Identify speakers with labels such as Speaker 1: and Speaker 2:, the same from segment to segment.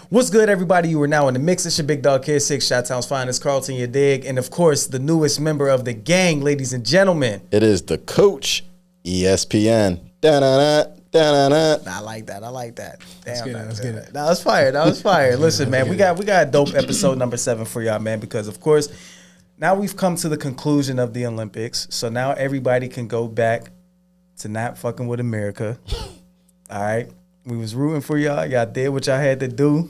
Speaker 1: What's good, everybody? You are now in the mix. It's your big dog Kid 6, Chi-Town's finest, Carlton, your dig. And, of course, the newest member of the gang, ladies and gentlemen.
Speaker 2: It is the coach, ESPN. Da-da-da, da-da-da.
Speaker 1: I like that. Damn,
Speaker 3: Let's get it.
Speaker 1: That was fire. Listen, man, we got a dope episode number 7 for y'all, man, because, of course, now we've come to the conclusion of the Olympics. So now everybody can go back to not fucking with America. All right? We was rooting for y'all. Y'all did what y'all had to do.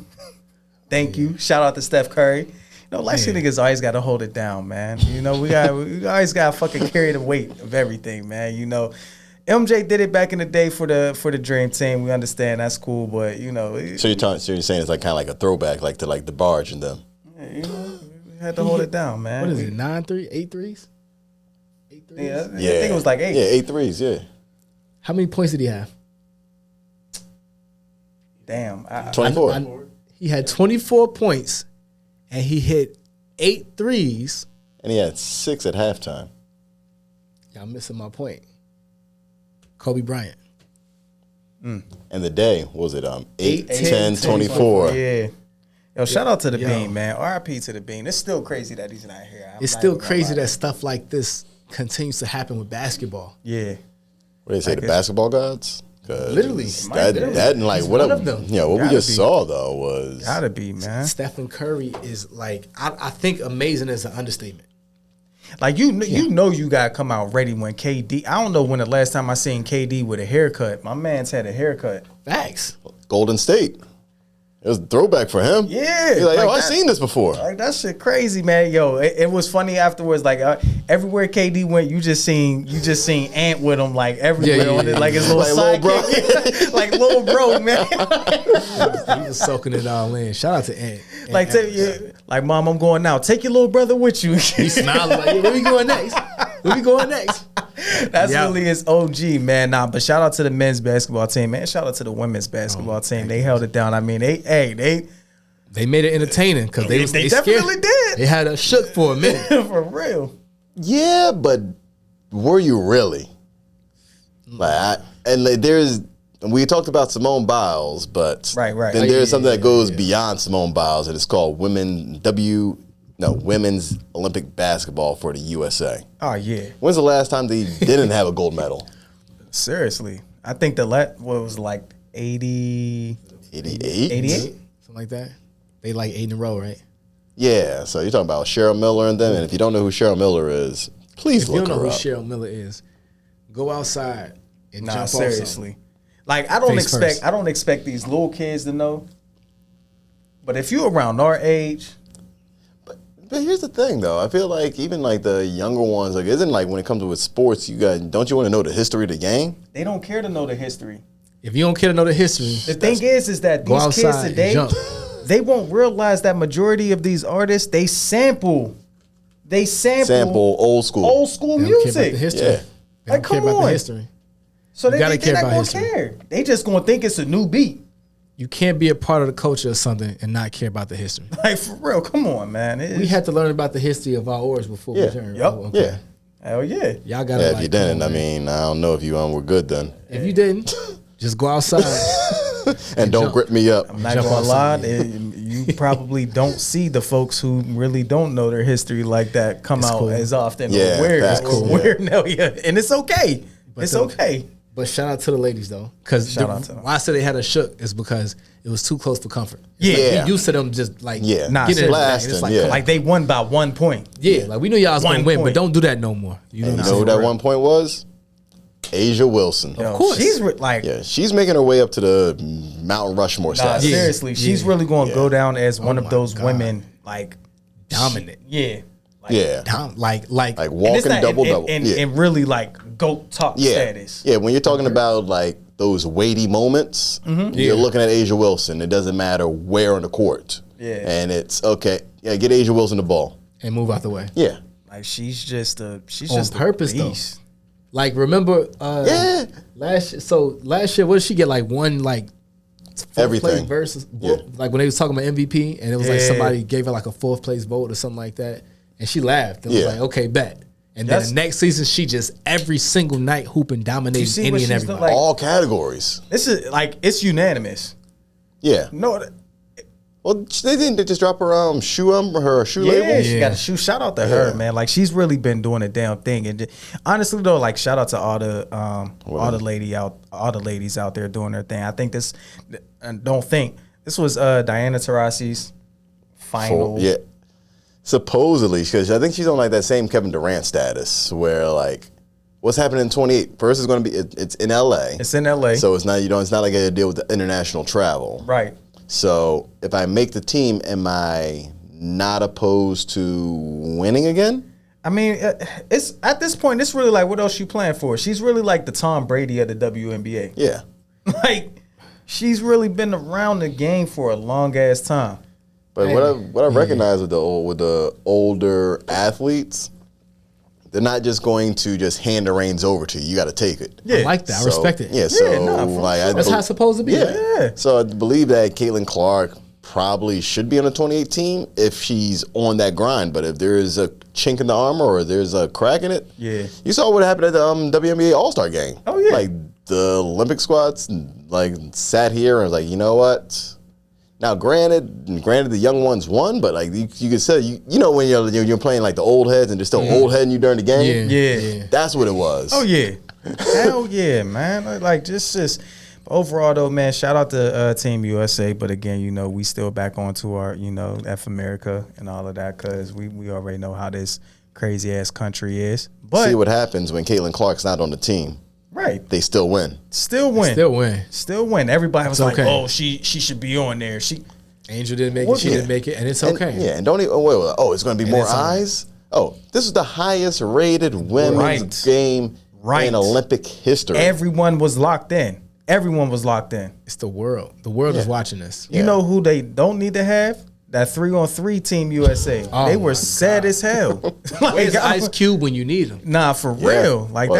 Speaker 1: Thank you. Shout out to Steph Curry. You know, light-skinned niggas always got to hold it down, man. You know, we always got to fucking carry the weight of everything, man. You know, MJ did it back in the day for the Dream Team. We understand that's cool, but you know.
Speaker 2: So you're saying it's like kind of like a throwback, like to like the Barge and them.
Speaker 1: Yeah, you know, we had to hold it down, man.
Speaker 3: What is it? 9-3, 8 threes? 8 threes?
Speaker 1: Yeah, I think it was like 8.
Speaker 2: Yeah, 8 threes. Yeah.
Speaker 3: How many points did he have?
Speaker 1: Damn.
Speaker 2: 24.
Speaker 3: He had 24 points, and he hit 8 threes.
Speaker 2: And he had 6 at halftime.
Speaker 3: Y'all missing my point. Kobe Bryant.
Speaker 2: And the day, what was it 8,
Speaker 3: 10,
Speaker 2: 10, 24.
Speaker 1: Yeah. Yo, shout out to the Bean, man. RIP to the Bean. It's still crazy that he's not here.
Speaker 3: It's still crazy that stuff like this continues to happen with basketball.
Speaker 1: Yeah.
Speaker 2: What do they say, the basketball gods?
Speaker 3: Literally.
Speaker 2: That and like
Speaker 3: He's
Speaker 2: what
Speaker 3: one of them.
Speaker 2: Yeah, what we just saw though was
Speaker 1: Gotta be, man.
Speaker 3: Stephen Curry is like, I think amazing is an understatement.
Speaker 1: Like you know you gotta come out ready when KD. I don't know when the last time I seen KD with a haircut. My man's had a haircut.
Speaker 3: Facts.
Speaker 2: Golden State. It was a throwback for him.
Speaker 1: Yeah,
Speaker 2: He's like, yo, I
Speaker 1: that-
Speaker 2: seen this before.
Speaker 1: Like that shit crazy, man. Yo, it was funny afterwards. Like everywhere KD went, you just seen Ant with him like everywhere
Speaker 3: Yeah,
Speaker 1: on it, like his little
Speaker 2: Like little
Speaker 1: sidekick, like little bro, man.
Speaker 3: He was soaking it all in. Shout out to Ant.
Speaker 1: Like like mom, I'm going now. Take your little brother with you.
Speaker 3: He smiled like, yeah, where we going next?
Speaker 1: That's really his OG, man. Nah, but shout out to the men's basketball team, man. Shout out to the women's basketball team. They held it down. I mean, they
Speaker 3: made it entertaining because they
Speaker 1: definitely
Speaker 3: scared.
Speaker 1: did.
Speaker 3: They had us shook for a minute.
Speaker 1: For real.
Speaker 2: Yeah, but were you really? Like, we talked about Simone Biles, but
Speaker 1: Right.
Speaker 2: then there's something that goes beyond Simone Biles, and it's called Women's Olympic Basketball for the USA.
Speaker 1: Oh yeah.
Speaker 2: When's the last time they didn't have a gold medal?
Speaker 1: Seriously. I think what was like 80
Speaker 2: 88?
Speaker 1: 88?
Speaker 3: Something like that. They like 8 in a row, right?
Speaker 2: Yeah, so you're talking about Cheryl Miller and them, and if you don't know who Cheryl Miller is, please
Speaker 3: If you
Speaker 2: look
Speaker 3: don't know
Speaker 2: her
Speaker 3: who
Speaker 2: up.
Speaker 3: Cheryl Miller is, go outside and
Speaker 1: Nah,
Speaker 3: jump off
Speaker 1: seriously.
Speaker 3: something.
Speaker 1: Like I don't
Speaker 3: Face first.
Speaker 1: expect these little kids to know. But if you're around our age,
Speaker 2: But here's the thing, though. I feel like even like the younger ones, like isn't like when it comes to with sports, don't you want to know the history of the game?
Speaker 1: they don't care to know the history.
Speaker 3: If you don't care to know the history,
Speaker 1: The thing is that
Speaker 3: go
Speaker 1: these kids
Speaker 3: outside and
Speaker 1: today,
Speaker 3: jump.
Speaker 1: they won't realize that majority of these artists, they sample
Speaker 2: Old school.
Speaker 1: old school
Speaker 3: they don't care about
Speaker 1: music.
Speaker 3: the history.
Speaker 2: Yeah.
Speaker 3: They don't
Speaker 1: Like,
Speaker 3: care
Speaker 1: come
Speaker 3: about
Speaker 1: on.
Speaker 3: the history.
Speaker 1: So
Speaker 3: You gotta
Speaker 1: they're
Speaker 3: care
Speaker 1: not
Speaker 3: about
Speaker 1: gonna
Speaker 3: history.
Speaker 1: care. They just gonna think it's a new beat.
Speaker 3: You can't be a part of the culture or something and not care about the history.
Speaker 1: Like for real, come on, man.
Speaker 3: We had to learn about the history of our oars before we
Speaker 2: Yeah.
Speaker 3: turned.
Speaker 1: Yep.
Speaker 2: Yeah.
Speaker 1: Hell yeah.
Speaker 3: Y'all got to
Speaker 2: Yeah, if you didn't, I mean, I don't know if you were good then.
Speaker 3: If you didn't, just go outside.
Speaker 2: And don't
Speaker 3: jump.
Speaker 2: grip me up.
Speaker 1: I'm not
Speaker 3: Jump
Speaker 1: gonna
Speaker 3: off
Speaker 1: lie,
Speaker 3: something.
Speaker 1: you probably don't see the folks who really don't know their history like that come
Speaker 3: It's
Speaker 1: out
Speaker 3: cool.
Speaker 1: as often.
Speaker 2: Yeah,
Speaker 1: or
Speaker 2: facts.
Speaker 1: or
Speaker 2: Cool.
Speaker 1: where no, yeah. And it's okay. It's okay.
Speaker 3: But shout out to the ladies though, because
Speaker 1: Shout out to them.
Speaker 3: why I said they had a shook is because it was too close for comfort.
Speaker 2: Yeah.
Speaker 3: We used to them just like
Speaker 2: Yeah.
Speaker 1: Nah,
Speaker 3: getting in the bag.
Speaker 2: blasting,
Speaker 3: It's like,
Speaker 2: yeah.
Speaker 1: Like they won by 1 point.
Speaker 3: yeah, like we knew y'all was
Speaker 1: One
Speaker 3: gonna win,
Speaker 1: point.
Speaker 3: but don't do that no more. You know
Speaker 2: And
Speaker 3: what
Speaker 2: you
Speaker 3: I'm
Speaker 2: know who
Speaker 3: saying?
Speaker 2: that 1 point was? Asia Wilson.
Speaker 1: Yo,
Speaker 3: course.
Speaker 1: she's like,
Speaker 2: Yeah, she's making her way up to the Mount Rushmore
Speaker 1: nah,
Speaker 2: status.
Speaker 3: Yeah.
Speaker 1: seriously, she's really going to go down as one of
Speaker 3: my
Speaker 1: those
Speaker 3: God.
Speaker 1: women, like
Speaker 3: Dominant.
Speaker 1: yeah, like,
Speaker 2: Yeah.
Speaker 3: Like
Speaker 2: Like
Speaker 1: and
Speaker 2: walking
Speaker 1: it's not-
Speaker 2: double-double.
Speaker 1: and,
Speaker 2: Yeah.
Speaker 1: and really like GOAT top
Speaker 2: Yeah.
Speaker 1: status.
Speaker 2: Yeah, when you're talking about like those weighty moments, you're looking at Asia Wilson. It doesn't matter where on the court.
Speaker 1: Yeah.
Speaker 2: And it's okay. Yeah, get Asia Wilson the ball.
Speaker 3: and move out the way.
Speaker 2: Yeah.
Speaker 1: Like she's just
Speaker 3: On
Speaker 1: just
Speaker 3: purpose,
Speaker 1: a
Speaker 3: though.
Speaker 1: beast.
Speaker 3: Like remember
Speaker 2: Yeah.
Speaker 3: last year, what did she get? Like one like fourth
Speaker 2: Everything.
Speaker 3: place versus
Speaker 2: Yeah.
Speaker 3: like when they was talking about MVP and it was like
Speaker 1: Yeah.
Speaker 3: somebody gave her like a 4th place vote or something like that, and she laughed and
Speaker 2: Yeah.
Speaker 3: was like, okay, bet. And then the next season, she just every single night hooping, dominating
Speaker 1: see what
Speaker 3: any and
Speaker 1: she's
Speaker 3: everybody.
Speaker 1: like-
Speaker 2: All categories.
Speaker 1: This is like it's unanimous.
Speaker 2: Yeah.
Speaker 1: No,
Speaker 2: Well, they didn't. They just drop her shoe label.
Speaker 1: Yeah, she got a shoe. Shout out to her, man. Like she's really been doing a damn thing. And honestly, though, like shout out to all the ladies out there doing their thing. I think this. Don't think this was Diana Taurasi's final.
Speaker 2: Yeah, supposedly because I think she's on like that same Kevin Durant status where like. What's happening in 28? First, it's going to be it's in LA.
Speaker 1: It's in LA,
Speaker 2: so it's not it's not like a deal with the international travel,
Speaker 1: right?
Speaker 2: So if I make the team, am I not opposed to winning again?
Speaker 1: I mean, it's at this point, it's really like what else you playing for? She's really like the Tom Brady of the WNBA.
Speaker 2: Yeah,
Speaker 1: like she's really been around the game for a long ass time.
Speaker 2: But what I recognize with the older athletes. They're not just going to just hand the reins over to you. You got to take it.
Speaker 3: Yeah. I like that. I respect it.
Speaker 2: Yeah,
Speaker 3: that's how it's supposed to be.
Speaker 2: Yeah. So I believe that Caitlin Clark probably should be on the 28 team if she's on that grind. But if there is a chink in the armor or there's a crack in it, you saw what happened at the WNBA All-Star game.
Speaker 1: Oh, yeah.
Speaker 2: Like the Olympic squads like sat here and was like, you know what? Now, granted, the young ones won, but like you could say, you know when you're playing like the old heads and they're still old heading you during the game.
Speaker 1: Yeah,
Speaker 2: that's what it was.
Speaker 1: Oh yeah, hell yeah, man. Like just overall though, man. Shout out to Team USA, but again, we still back onto our F America and all of that because we already know how this crazy ass country is. But
Speaker 2: see what happens when Caitlin Clark's not on the team.
Speaker 1: Right.
Speaker 2: They still win.
Speaker 1: Still win. Everybody was like, oh, she should be on there.
Speaker 3: Angel didn't make it. She didn't make it. And it's okay.
Speaker 2: And don't even, it's going to be more eyes? Oh, this is the highest rated women's game in Olympic history.
Speaker 1: Everyone was locked in. It's
Speaker 3: the world. The world is watching this.
Speaker 1: You know who they don't need to have? That 3-on-3 Team USA.
Speaker 3: Oh,
Speaker 1: they were sad as hell.
Speaker 3: Where's Ice Cube when you need him?
Speaker 1: Nah, for real. Like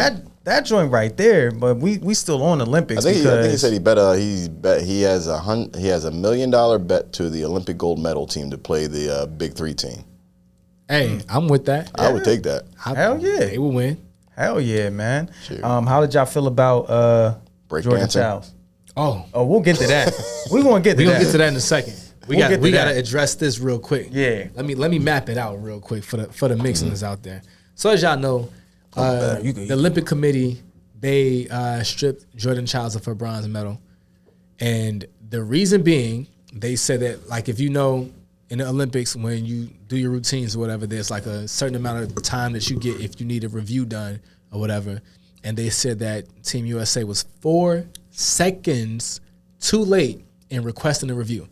Speaker 1: that joint right there, but we still on Olympics.
Speaker 2: I think he said he has a $1 million bet to the Olympic gold medal team to play the Big 3 team.
Speaker 3: Hey, I'm with that.
Speaker 2: I would take that.
Speaker 1: Hell yeah,
Speaker 3: they will win.
Speaker 1: Hell yeah, man. How did y'all feel about Jordan Chiles?
Speaker 3: Oh,
Speaker 1: we'll get to that. We're gonna get to that.
Speaker 3: We're gonna get to that in a second. We got to address this real quick.
Speaker 1: Yeah.
Speaker 3: Let me map it out real quick for the mixers out there. So as y'all know. The Olympic Committee, they stripped Jordan Chiles of her bronze medal. And the reason being, they said that, like, if in the Olympics, when you do your routines or whatever, there's like a certain amount of time that you get if you need a review done or whatever. And they said that Team USA was 4 seconds too late in requesting a review.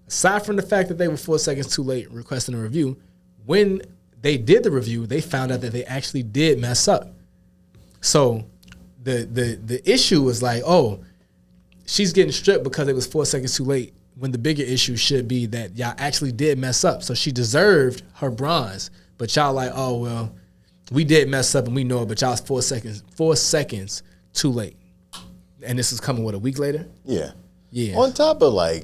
Speaker 3: Aside from the fact that they were 4 seconds too late requesting a review, when they did the review, they found out that they actually did mess up. So the issue was like, oh, she's getting stripped because it was 4 seconds too late, when the bigger issue should be that y'all actually did mess up. So she deserved her bronze, but y'all like, oh, well, we did mess up and we know it, but y'all was 4 seconds too late. And this is coming, a week later?
Speaker 2: Yeah.
Speaker 3: Yeah.
Speaker 2: On top of
Speaker 1: y'all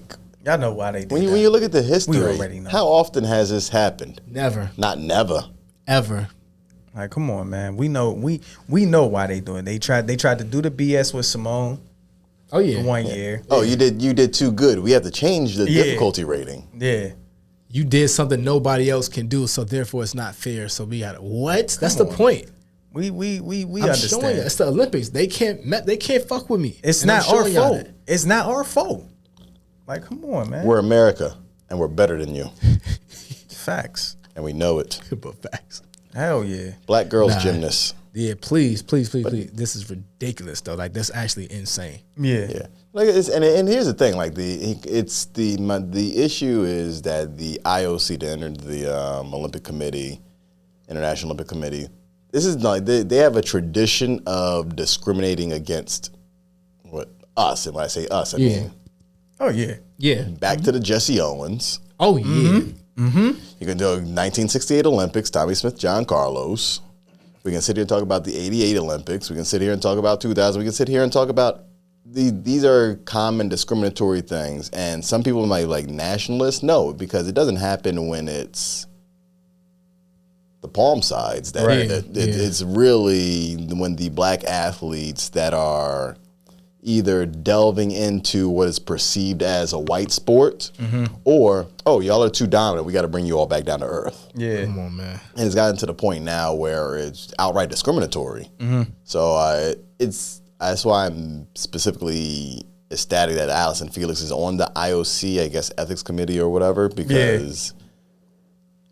Speaker 1: know why they did
Speaker 2: when you look at the history,
Speaker 1: we already know.
Speaker 2: How often has this happened?
Speaker 3: Never.
Speaker 2: Not never.
Speaker 3: Ever.
Speaker 1: Like, come on, man. We know why they doing. They tried to do the BS with Simone.
Speaker 3: Oh yeah.
Speaker 1: 1 year.
Speaker 2: Oh, you did too good. We have to change the difficulty rating.
Speaker 1: Yeah.
Speaker 3: You did something nobody else can do, so therefore it's not fair. So we got what? That's the point.
Speaker 1: We
Speaker 3: I'm
Speaker 1: understand.
Speaker 3: showing you. It's the Olympics. They can't fuck with me.
Speaker 1: It's not our fault. It's not our fault. Like, come on, man.
Speaker 2: We're America, and we're better than you.
Speaker 1: Facts.
Speaker 2: And we know it.
Speaker 3: But facts.
Speaker 1: Hell yeah.
Speaker 2: Black girls gymnasts.
Speaker 3: Yeah, please. This is ridiculous though. Like, that's actually insane.
Speaker 1: Yeah.
Speaker 2: Yeah. Like and here's the thing. Like the issue is that the IOC, the Olympic Committee, International Olympic Committee, this is like they have a tradition of discriminating against us. And when I say us, I mean.
Speaker 1: Oh yeah.
Speaker 3: Yeah.
Speaker 2: Back to the Jesse Owens.
Speaker 3: Oh yeah.
Speaker 1: Mm-hmm.
Speaker 2: You can do 1968 Olympics, Tommy Smith, John Carlos. We can sit here and talk about the 88 Olympics. We can sit here and talk about 2000. We can sit here and talk about these are common discriminatory things. And some people might like nationalists. No, because it doesn't happen when it's the palm sides. It's really when the black athletes that are either delving into what is perceived as a white sport, or y'all are too dominant. We got to bring you all back down to earth.
Speaker 1: Yeah,
Speaker 3: Come on, man.
Speaker 2: And it's gotten to the point now where it's outright discriminatory. So that's why I'm specifically ecstatic that Allison Felix is on the IOC, I guess, ethics committee or whatever, because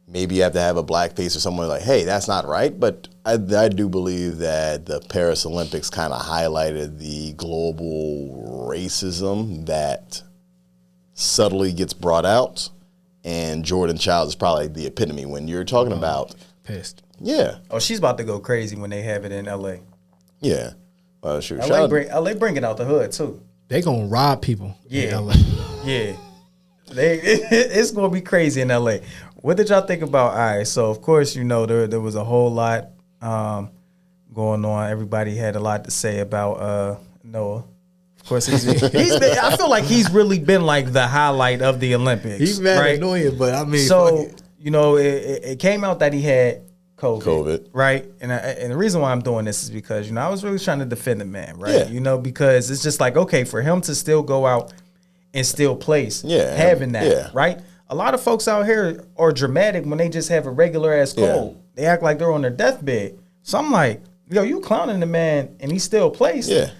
Speaker 2: maybe you have to have a black face or someone like, hey, that's not right. But I do believe that the Paris Olympics kind of highlighted the global racism that subtly gets brought out. And Jordan Chiles is probably the epitome when you're talking about.
Speaker 3: Pissed.
Speaker 2: Yeah.
Speaker 1: Oh, she's about to go crazy when they have it in LA.
Speaker 2: Yeah. Well, sure.
Speaker 1: LA bringing out the hood too.
Speaker 3: They gonna rob people.
Speaker 1: Yeah.
Speaker 3: In LA.
Speaker 1: Yeah. It's gonna be crazy in LA. What did y'all think about? All right, so of course, you know, there was a whole lot going on. Everybody had a lot to say about Noah. Of course, he's been, I feel like he's really been like the highlight of the Olympics.
Speaker 3: He's mad
Speaker 1: right?
Speaker 3: annoying, but I mean,
Speaker 1: So, you know, it came out that he had
Speaker 2: COVID.
Speaker 1: Right? And the reason why I'm doing this is because, you know, I was really trying to defend the man, right?
Speaker 2: Yeah.
Speaker 1: You know, because it's just like, okay, for him to still go out and still place, having that, right? A lot of folks out here are dramatic when they just have a regular ass cold. They act like they're on their deathbed. So I'm like, yo, you clowning the man and he still plays.
Speaker 2: Yeah.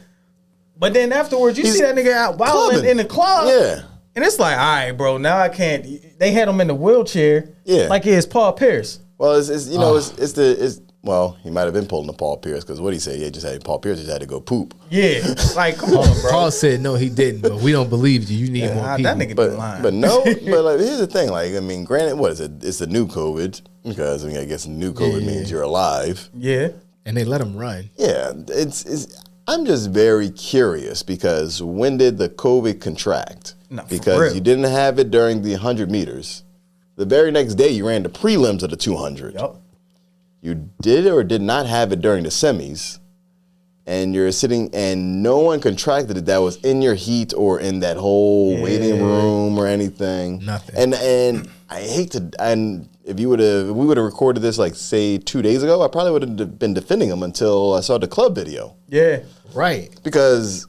Speaker 1: But then afterwards, you see that nigga out wilding in the club.
Speaker 2: Yeah.
Speaker 1: And it's like, all right, bro, now I can't. They had him in the wheelchair. Yeah. Like it's Paul Pierce.
Speaker 2: Well, well, he might have been pulling the Paul Pierce because what he said, Paul Pierce just had to go poop.
Speaker 1: Yeah. Like, come on, bro.
Speaker 3: Paul said, no, he didn't, but we don't believe you. You need more people.
Speaker 1: That nigga be lying.
Speaker 2: But no, but like, here's the thing. Like, I mean, granted, what is it? It's the new COVID because, I mean, I guess new COVID means you're alive.
Speaker 1: Yeah.
Speaker 3: And they let him run.
Speaker 2: Yeah. I'm just very curious because when did the COVID contract? Because you didn't have it during the 100 meters. The very next day, you ran the prelims of the 200.
Speaker 1: Yep.
Speaker 2: You did or did not have it during the semis, and you're sitting, and no one contracted it that was in your heat or in that whole waiting room or anything.
Speaker 3: Nothing.
Speaker 2: And I hate to, and if we would have recorded this like say 2 days ago, I probably would have been defending him until I saw the club video.
Speaker 1: Yeah.
Speaker 3: Right.
Speaker 2: Because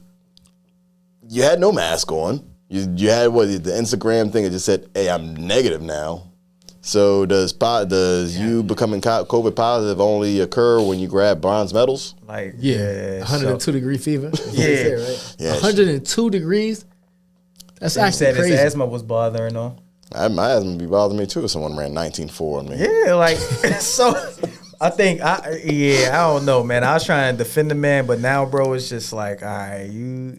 Speaker 2: you had no mask on. You had the Instagram thing that just said, "Hey, I'm negative now." So does you becoming COVID positive only occur when you grab bronze medals?
Speaker 1: Like
Speaker 3: 102 degree fever.
Speaker 1: Yeah,
Speaker 3: right? 102 degrees. That's actually crazy.
Speaker 1: His asthma was bothering him.
Speaker 2: My asthma would be bothering me too if someone ran 19.4 on me.
Speaker 1: Yeah, like so. I don't know, man. I was trying to defend the man, but now, bro, it's just like, all right, you.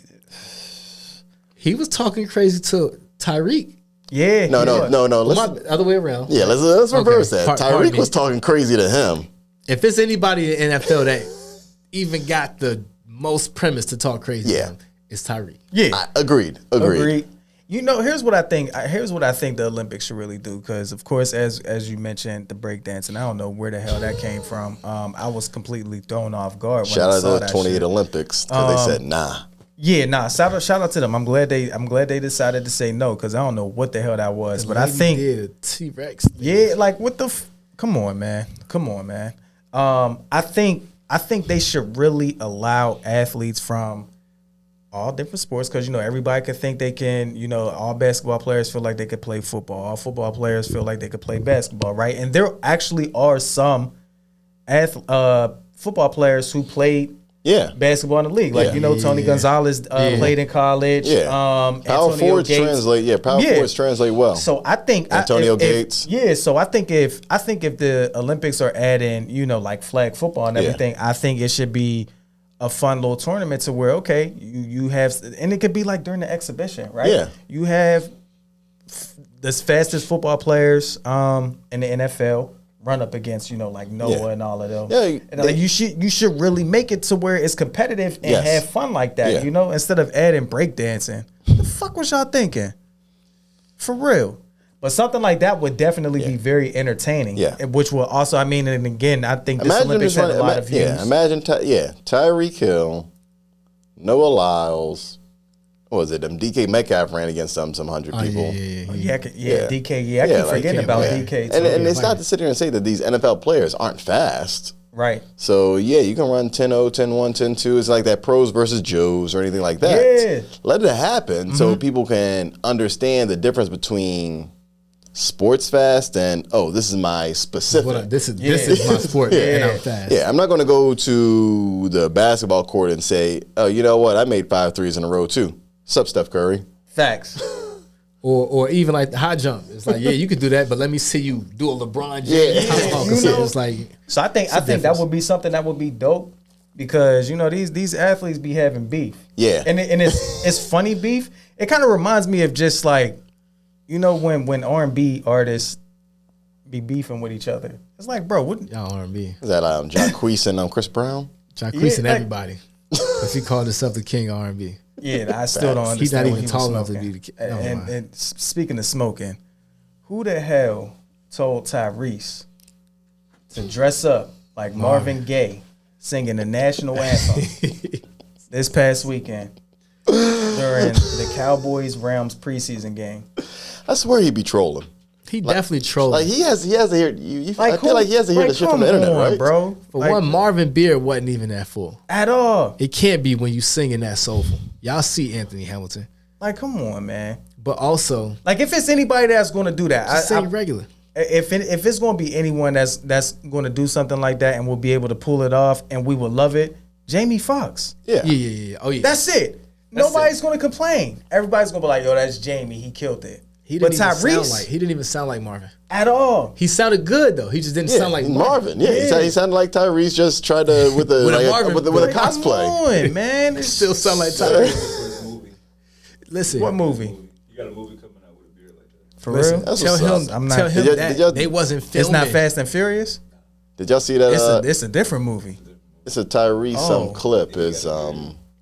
Speaker 3: He was talking crazy to Tyreek.
Speaker 2: Yeah. No.
Speaker 3: Other way around.
Speaker 2: Yeah, let's reverse that. Tyreek was talking crazy to him.
Speaker 3: If it's anybody in the NFL that even got the most premise to talk crazy to him, it's Tyreek.
Speaker 1: Yeah.
Speaker 2: Agreed.
Speaker 1: You know, here's what I think the Olympics should really do, because of course, as you mentioned, the breakdancing, I don't know where the hell that came from. I was completely thrown off guard when
Speaker 2: Shout
Speaker 1: I saw
Speaker 2: out to the 28 Olympics because they said nah.
Speaker 1: Yeah, nah. Shout out to them. I'm glad they decided to say no, because I don't know what the hell that was. But I think
Speaker 3: T-Rex.
Speaker 1: Yeah, like what the come on, man. I think they should really allow athletes from all different sports, because, you know, everybody could think they can, you know, all basketball players feel like they could play football. All football players feel like they could play basketball, right? And there actually are some football players who played basketball in the league. Like, you know, Tony Gonzalez played in college.
Speaker 2: Yeah. Power forwards translate. Power forwards translate well.
Speaker 1: So I think
Speaker 2: Antonio Gates.
Speaker 1: So I think if the Olympics are adding, you know, like flag football and everything, I think it should be a fun little tournament to where, okay, you have, and it could be like during the exhibition, right? Yeah. You have the fastest football players in the NFL run up against, you know, like Noah and all of them. Yeah, and like you should really make it to where it's competitive and have fun like that, you know, instead of adding breakdancing. What the fuck was y'all thinking? For real. But something like that would definitely be very entertaining. Yeah. Which will also, I mean, and again, I think this Olympics had a lot of views.
Speaker 2: Yeah, imagine, Tyreek Hill, Noah Lyles, what was it? DK Metcalf ran against some 100 people.
Speaker 1: DK. I keep forgetting about DK too.
Speaker 2: And it's not to sit here and say that these NFL players aren't fast.
Speaker 1: Right.
Speaker 2: So, yeah, you can run 10-0, 10-1, 10-2. It's like that pros versus Joes or anything like that.
Speaker 1: Yeah.
Speaker 2: Let it happen so people can understand the difference between sports fast and, this is my specific.
Speaker 3: This is my sport, and I'm fast.
Speaker 2: Yeah, I'm not going to go to the basketball court and say, you know what, I made 5 threes in a row too. Sup, Steph Curry?
Speaker 1: Facts.
Speaker 3: Or even like the high jump. It's like, yeah, you could do that, but let me see you do a LeBron James. It's like,
Speaker 1: so I think that would be something that would be dope because these athletes be having beef.
Speaker 2: Yeah,
Speaker 1: and it's funny beef. It kind of reminds me of just like when R&B artists be beefing with each other. It's like, bro, what
Speaker 3: y'all R&B?
Speaker 2: Is that Jacquees and Chris Brown?
Speaker 3: Jacquees and everybody, because he called himself the king of R&B.
Speaker 1: Yeah, I still don't understand.
Speaker 3: He's not even tall enough to be the king.
Speaker 1: And speaking of smoking, who the hell told Tyrese to dress up like Marvin Gaye singing the national anthem this past weekend during the Cowboys-Rams preseason game?
Speaker 2: I swear he'd be trolling.
Speaker 3: He definitely trolling.
Speaker 2: Like he has to hear. I feel like he has to hear the shit from the internet, right,
Speaker 1: bro?
Speaker 3: For one, Marvin beard wasn't even that full
Speaker 1: at all.
Speaker 3: It can't be when you singing that soulful. Y'all see Anthony Hamilton.
Speaker 1: Like, come on, man.
Speaker 3: But also,
Speaker 1: like, if it's anybody that's going to do that,
Speaker 3: just sing regular.
Speaker 1: If it's going to be anyone that's going to do something like that and will be able to pull it off and we will love it, Jamie Foxx.
Speaker 3: Yeah. Oh yeah.
Speaker 1: That's it. Nobody's going to complain. Everybody's going to be like, yo, that's Jamie. He killed it.
Speaker 3: Tyrese, he didn't even sound like Marvin
Speaker 1: at all.
Speaker 3: He sounded good though. He just didn't sound like Marvin.
Speaker 2: Yeah, he sounded like Tyrese. Just tried to with a cosplay.
Speaker 1: Come on, man.
Speaker 3: It still sound like Tyrese. Listen,
Speaker 1: what movie?
Speaker 4: You got a movie coming out with a beard like that.
Speaker 1: For real?
Speaker 3: Tell him that they wasn't filming.
Speaker 1: It's not Fast and Furious.
Speaker 2: Did y'all see that?
Speaker 1: It's a different movie.
Speaker 2: It's a Tyrese clip. Is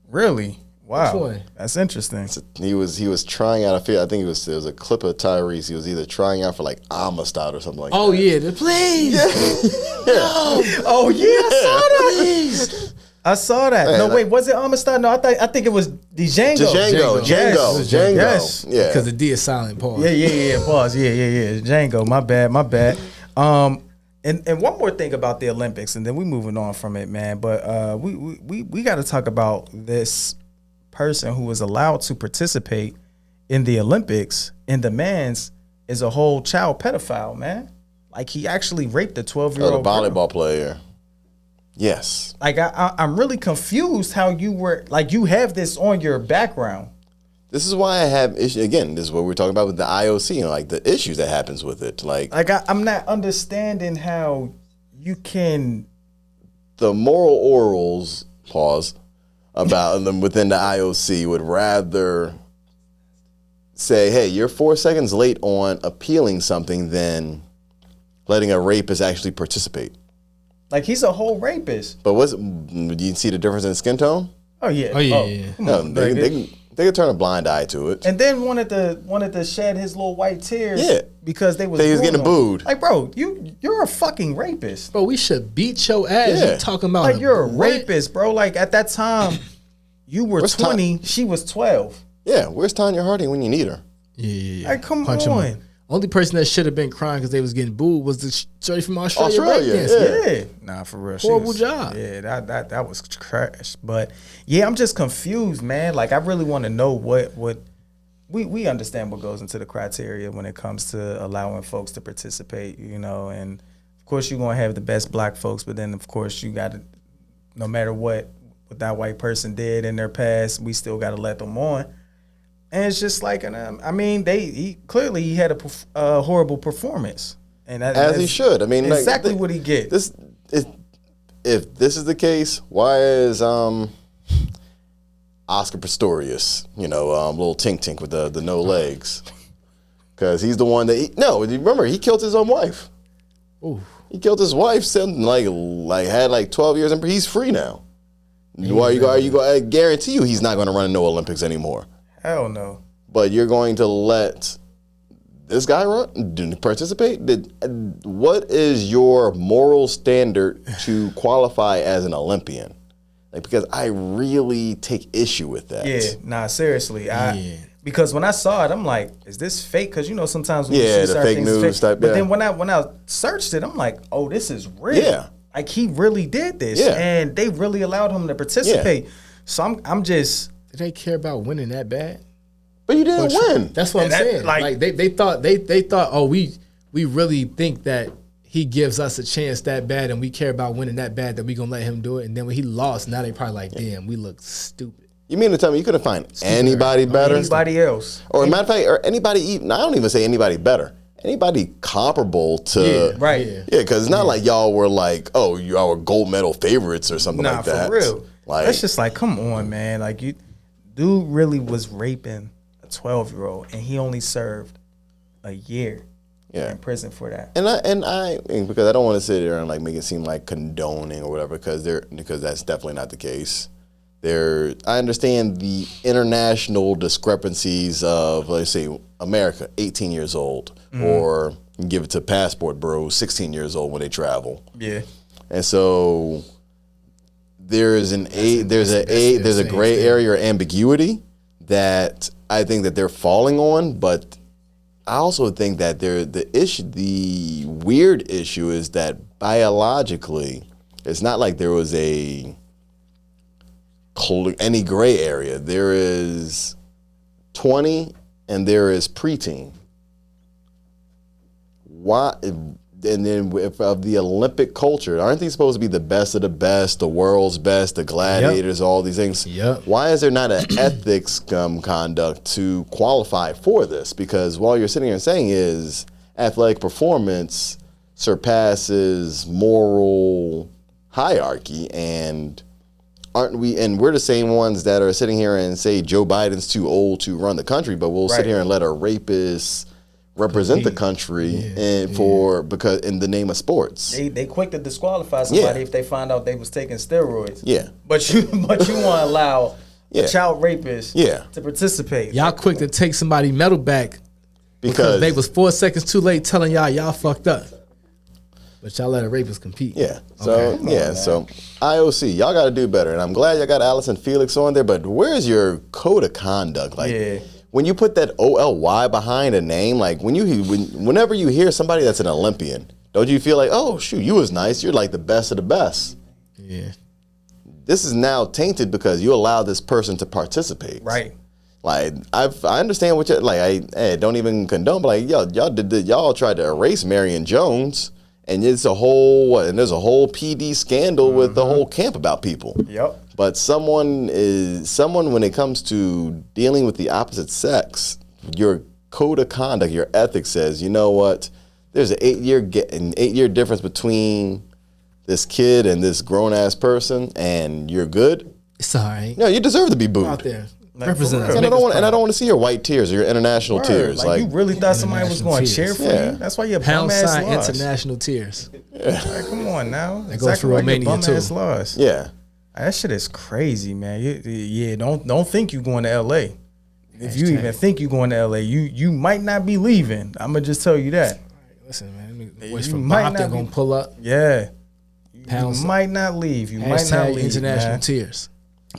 Speaker 1: really. Wow,
Speaker 3: Which
Speaker 1: that's interesting.
Speaker 2: He was trying out. I think it was a clip of Tyrese. He was either trying out for like Amistad or something like that.
Speaker 3: Oh yeah, please.
Speaker 2: No.
Speaker 1: Oh yeah, I saw that. I saw that.
Speaker 2: Man,
Speaker 1: no, wait, was it Amistad? No, I think it was Django.
Speaker 2: Django.
Speaker 1: Yes.
Speaker 2: Yeah,
Speaker 3: because the D is silent. Pause.
Speaker 1: Yeah. Pause. Yeah. Django. My bad. And one more thing about the Olympics, and then we moving on from it, man. But we got to talk about this person who was allowed to participate in the Olympics in the men's is a whole child pedophile, man. Like he actually raped a 12-year-old
Speaker 2: the volleyball player. Yes.
Speaker 1: Like I'm really confused how you have this on your background.
Speaker 2: This is why I have issues. Again, this is what we're talking about with the IOC and like the issues that happens with it. Like
Speaker 1: I'm not understanding how you can.
Speaker 2: The moral orals, about them within the IOC would rather say, hey, you're 4 seconds late on appealing something than letting a rapist actually participate.
Speaker 1: Like he's a whole rapist.
Speaker 2: But do you see the difference in skin tone?
Speaker 1: Oh yeah.
Speaker 2: No, they could turn a blind eye to it.
Speaker 1: And then wanted to shed his little white tears because he was
Speaker 2: getting booed.
Speaker 1: Like, bro, you're a fucking rapist.
Speaker 3: Bro, we should beat your ass.
Speaker 2: Yeah.
Speaker 3: You talking about
Speaker 1: like you're a rapist, bro. Like at that time, you were 20, she was 12.
Speaker 2: Yeah, where's Tanya Harding when you need her?
Speaker 3: Yeah.
Speaker 1: Like, come
Speaker 3: Punch
Speaker 1: on.
Speaker 3: him. Only person that should have been crying because they was getting booed was the shorty from Australia.
Speaker 1: Yeah. Nah, for real.
Speaker 3: Horrible job.
Speaker 1: Yeah, that was trash. But yeah, I'm just confused, man. Like I really want to know what we understand what goes into the criteria when it comes to allowing folks to participate, and of course you're gonna have the best black folks, but then of course you gotta, no matter what that white person did in their past, we still gotta let them on. And it's just like, I mean, he clearly had a horrible performance, and
Speaker 2: as he should. I mean,
Speaker 1: exactly what he get.
Speaker 2: If this is the case, why is Oscar Pistorius, little Tink with the no legs? Because he's the one that remember he killed his own wife.
Speaker 3: Ooh.
Speaker 2: He killed his wife, something like had 12 years, and he's free now. I guarantee you he's not going to run in no Olympics anymore.
Speaker 1: Hell no.
Speaker 2: But you're going to let this guy participate? What is your moral standard to qualify as an Olympian? Because I really take issue with that.
Speaker 1: Yeah, nah, seriously. Because when I saw it, I'm like, is this fake? Because sometimes when you see
Speaker 2: the
Speaker 1: certain
Speaker 2: fake
Speaker 1: things
Speaker 2: news
Speaker 1: fake.
Speaker 2: type.
Speaker 1: But then when I searched it, I'm like, oh, this is real.
Speaker 2: Yeah.
Speaker 1: Like, he really did this, and they really allowed him to participate. So I'm just.
Speaker 3: Did they care about winning that bad?
Speaker 2: But you didn't win.
Speaker 3: That's what I'm saying. Like they thought, oh, we really think that he gives us a chance that bad, and we care about winning that bad that we gonna let him do it. And then when he lost, now they probably like, damn, we look stupid.
Speaker 2: You mean to tell me you couldn't find anybody better?
Speaker 1: Anybody else?
Speaker 2: Or, matter of fact, or anybody even, I don't even say anybody better. Anybody comparable to.
Speaker 1: Right.
Speaker 2: Yeah, because it's not like y'all were like, oh, y'all were gold medal favorites or something like that.
Speaker 1: For real.
Speaker 2: Like,
Speaker 1: that's just like, come on, man. Like, dude really was raping a 12-year-old, and he only served a year in prison for that.
Speaker 2: And I because I don't want to sit there and like make it seem like condoning or whatever, because that's definitely not the case. I understand the international discrepancies of, let's say, America, 18 years old, or give it to passport bros, 16 years old when they travel.
Speaker 1: Yeah.
Speaker 2: And so there's a gray area or ambiguity that I think that they're falling on, but I also think that the weird issue is that biologically, it's not like there was any gray area. There is 20 and there is preteen. Why? And then of the Olympic culture, aren't these supposed to be the best of the best, the world's best, the gladiators, all these things?
Speaker 3: Yep.
Speaker 2: Why is there not an ethics conduct to qualify for this? Because all you're sitting here saying is athletic performance surpasses moral hierarchy, and aren't we? And we're the same ones that are sitting here and say Joe Biden's too old to run the country, but we'll sit here and let a rapist represent the country because in the name of sports.
Speaker 1: They quick to disqualify somebody if they find out they was taking steroids.
Speaker 2: Yeah.
Speaker 1: But you want to allow a child rapist to participate.
Speaker 3: Y'all quick to take somebody's medal back because they was 4 seconds too late telling y'all fucked up. But y'all let a rapist compete.
Speaker 2: Yeah. So so IOC, y'all got to do better. And I'm glad y'all got Allison Felix on there, but where's your code of conduct? Like when you put that OLY behind a name, like whenever you hear somebody that's an Olympian, don't you feel like, oh shoot, you was nice, you're like the best of the best?
Speaker 3: Yeah.
Speaker 2: This is now tainted because you allow this person to participate.
Speaker 1: Right.
Speaker 2: Like I understand what you like. I don't even condone, but like y'all tried to erase Marion Jones, and there's a whole PD scandal with the whole camp about people.
Speaker 1: Yep.
Speaker 2: But someone when it comes to dealing with the opposite sex, your code of conduct, your ethics says, you know what? There's an 8-year difference between this kid and this grown ass person, and you're good.
Speaker 3: It's all right.
Speaker 2: No, you deserve to be booed.
Speaker 3: Out there.
Speaker 1: Like,
Speaker 3: represent us.
Speaker 2: And I don't want to see your white tears or your international tears.
Speaker 1: Like, you really thought somebody was going to cheer for you? That's why you're bum ass lost.
Speaker 3: International tears.
Speaker 1: Like, come on now.
Speaker 3: That goes for Romania too.
Speaker 1: Lost.
Speaker 2: Yeah.
Speaker 1: That shit is crazy, man. Don't think you going to LA. If you even think you going to LA, you might not be leaving. I'm gonna just tell you that.
Speaker 3: Listen, man. The boys from Compton gonna pull up.
Speaker 1: Yeah. You might not leave. You might not leave.
Speaker 3: International tears.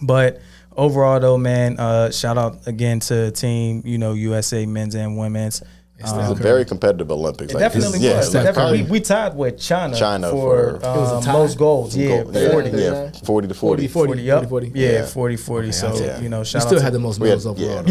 Speaker 1: But overall, though, man, shout out again to Team USA men's and women's.
Speaker 2: It was a very competitive Olympics.
Speaker 1: It definitely was. Definitely. We tied with China for most goals.
Speaker 2: 40 to 40.
Speaker 1: 40. Yeah, 40.
Speaker 3: Okay,
Speaker 1: so, shout out.
Speaker 3: We still had the most medals overall.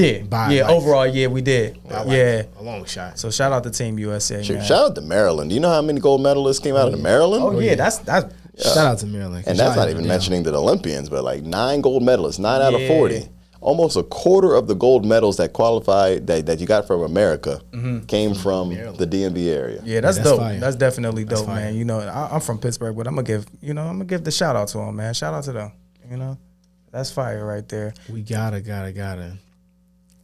Speaker 1: Overall, we did.
Speaker 3: A long shot.
Speaker 1: So shout out to Team USA, man.
Speaker 2: Shout out to Maryland. Do you know how many gold medalists came out of Maryland?
Speaker 1: Oh, yeah. That's
Speaker 3: shout out to Maryland.
Speaker 2: And that's not even mentioning the Olympians, but like 9 gold medalists, 9 out of 40. Almost a quarter of the gold medals that qualified that you got from America came from the DMV area.
Speaker 1: Yeah, that's dope.
Speaker 3: Fire.
Speaker 1: That's definitely dope, man. I'm from Pittsburgh, but I'm gonna give the shout out to them, man. Shout out to them. That's fire right there.
Speaker 3: We gotta,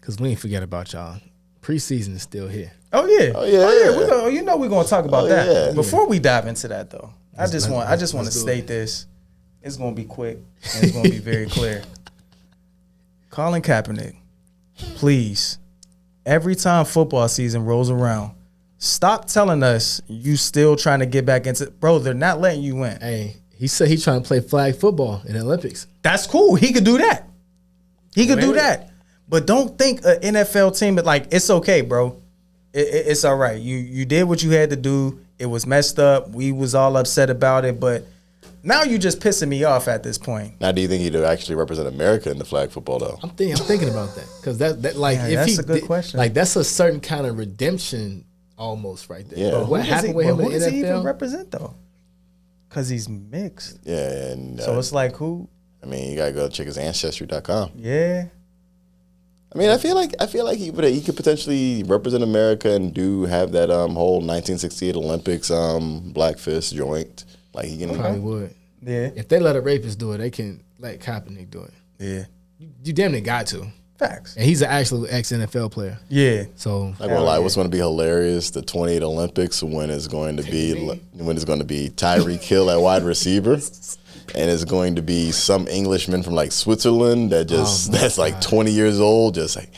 Speaker 3: because we ain't forget about y'all. Preseason is still here.
Speaker 1: Oh yeah. We're gonna talk about that.
Speaker 2: Yeah.
Speaker 1: Before we dive into that though, I just want to state this. It's gonna be quick and it's gonna be very clear. Colin Kaepernick, please, every time football season rolls around, stop telling us you still trying to get back into. Bro, they're not letting you in.
Speaker 3: Hey, he said he's trying to play flag football in the Olympics.
Speaker 1: That's cool. He could do that. But don't think an NFL team, like, it's okay, bro. It's all right. You did what you had to do. It was messed up. We was all upset about it, but now you just pissing me off at this point.
Speaker 2: Now, do you think he'd actually represent America in the flag football though?
Speaker 3: I'm thinking about that because that like
Speaker 1: Yeah,
Speaker 3: if
Speaker 1: that's
Speaker 3: he
Speaker 1: a good question.
Speaker 3: like that's a certain kind of redemption almost right there.
Speaker 2: Yeah.
Speaker 3: But what happened with him
Speaker 1: Who
Speaker 3: in
Speaker 1: does
Speaker 3: the
Speaker 1: he even
Speaker 3: NFL?
Speaker 1: represent though? Because he's mixed.
Speaker 2: Yeah, and
Speaker 1: So it's like who?
Speaker 2: I mean, you gotta go check his ancestry.com.
Speaker 1: Yeah.
Speaker 2: I mean, I feel like he could potentially represent America and have that whole 1968 Olympics black fist joint. Like he can
Speaker 3: Probably would.
Speaker 1: Yeah.
Speaker 3: If they let a rapist do it, they can let Kaepernick do it.
Speaker 1: Yeah.
Speaker 3: You damn near got to.
Speaker 1: Facts.
Speaker 3: And he's an actual ex-NFL player.
Speaker 1: Yeah.
Speaker 3: So
Speaker 2: Not gonna lie, what's going to be hilarious? The 28 Olympics when it's going to be Tyreek Hill at wide receiver, and it's going to be some Englishman from like Switzerland that's like 20 years old, just like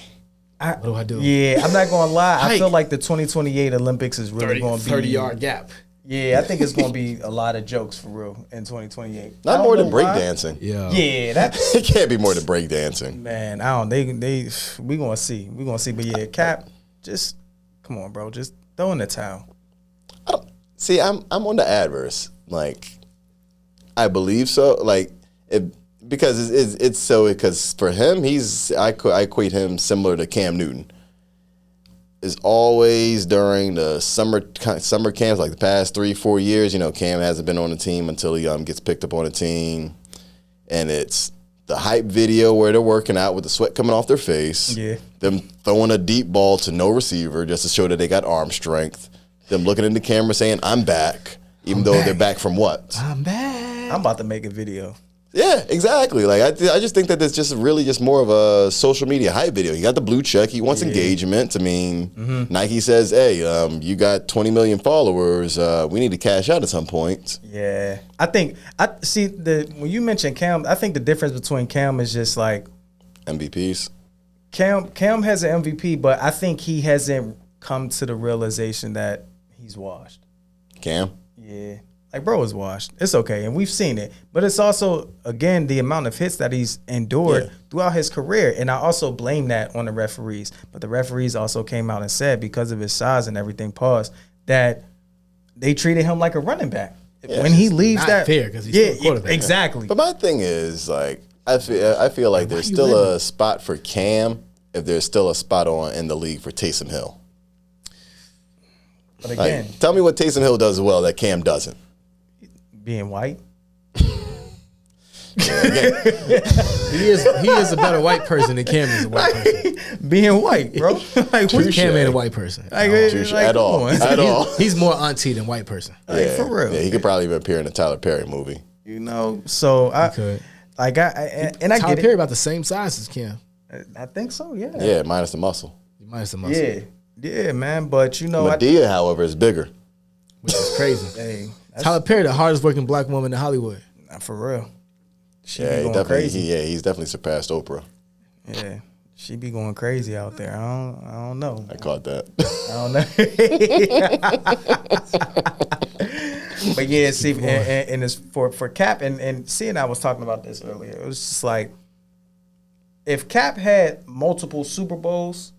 Speaker 3: what do I do?
Speaker 1: Yeah, I'm not gonna lie. I
Speaker 3: Hike.
Speaker 1: feel like the 2028 Olympics is really going to be
Speaker 3: 30-yard gap.
Speaker 1: Yeah, I think it's going to be a lot of jokes for real in 2028.
Speaker 2: not more than breakdancing.
Speaker 3: Yeah.
Speaker 1: Yeah, that
Speaker 2: It can't be more than breakdancing.
Speaker 1: man. I don't. We gonna see. We gonna see. But yeah, Cap, just come on, bro. Just throw in the towel.
Speaker 2: See, I'm on the adverse. Like, I believe so. Like, because it's so because for him, I equate him similar to Cam Newton. Is always during the summer camps, like the past 3-4 years. You know, Cam hasn't been on the team until he gets picked up on a team, and it's the hype video where they're working out with the sweat coming off their face.
Speaker 1: Yeah.
Speaker 2: Them throwing a deep ball to no receiver just to show that they got arm strength. Them looking in the camera saying, "I'm back," even though they're back from what?
Speaker 3: I'm back.
Speaker 1: I'm about to make a video.
Speaker 2: Yeah, exactly. Like I just think that it's just really just more of a social media hype video. He got the blue check. He wants engagement. I mean, Nike says, "Hey, you got 20 million followers. We need to cash out at some point."
Speaker 1: Yeah, I see when you mention Cam. I think the difference between Cam is just like
Speaker 2: MVPs.
Speaker 1: Cam has an MVP, but I think he hasn't come to the realization that he's washed.
Speaker 2: Cam.
Speaker 1: Yeah. Like, bro is washed. It's okay, and we've seen it. But it's also, again, the amount of hits that he's endured throughout his career. And I also blame that on the referees. But the referees also came out and said, because of his size and everything, that they treated him like a running back.
Speaker 2: Yeah,
Speaker 1: when he leaves
Speaker 3: not
Speaker 1: that...
Speaker 3: fair, 'cause he's still a quarterback.
Speaker 1: Exactly.
Speaker 2: But my thing is, like, I feel like there's still a spot for Cam if there's still a spot in the league for Taysom Hill.
Speaker 1: But again,
Speaker 2: Like, tell me what Taysom Hill does well that Cam doesn't.
Speaker 1: being white.
Speaker 3: He is a better white person than Cam is a white person.
Speaker 1: Being white, bro. Like, what
Speaker 3: Cam ain't a white person.
Speaker 2: At all. At all.
Speaker 3: He's more auntie than white person.
Speaker 1: Like, for real.
Speaker 2: Yeah, he could probably even appear in a Tyler Perry movie.
Speaker 1: You know, so I
Speaker 3: could.
Speaker 1: like I
Speaker 3: Tyler
Speaker 1: get
Speaker 3: Perry
Speaker 1: it.
Speaker 3: about the same size as Cam.
Speaker 1: I think so, yeah.
Speaker 2: Yeah, minus the muscle.
Speaker 3: Minus the muscle.
Speaker 1: Yeah. Yeah, man. But you know,
Speaker 2: Madea, however, is bigger.
Speaker 3: Which is crazy.
Speaker 1: hey, that's
Speaker 3: Tyler Perry, the hardest working black woman in Hollywood.
Speaker 1: for real. She
Speaker 2: Yeah,
Speaker 1: be going crazy.
Speaker 2: he's definitely surpassed Oprah.
Speaker 1: Yeah. She be going crazy out there. I don't know.
Speaker 2: I caught that.
Speaker 1: I don't know. But yeah, see, and it's for Cap and C and I was talking about this earlier. It was just like if Cap had multiple Super Bowls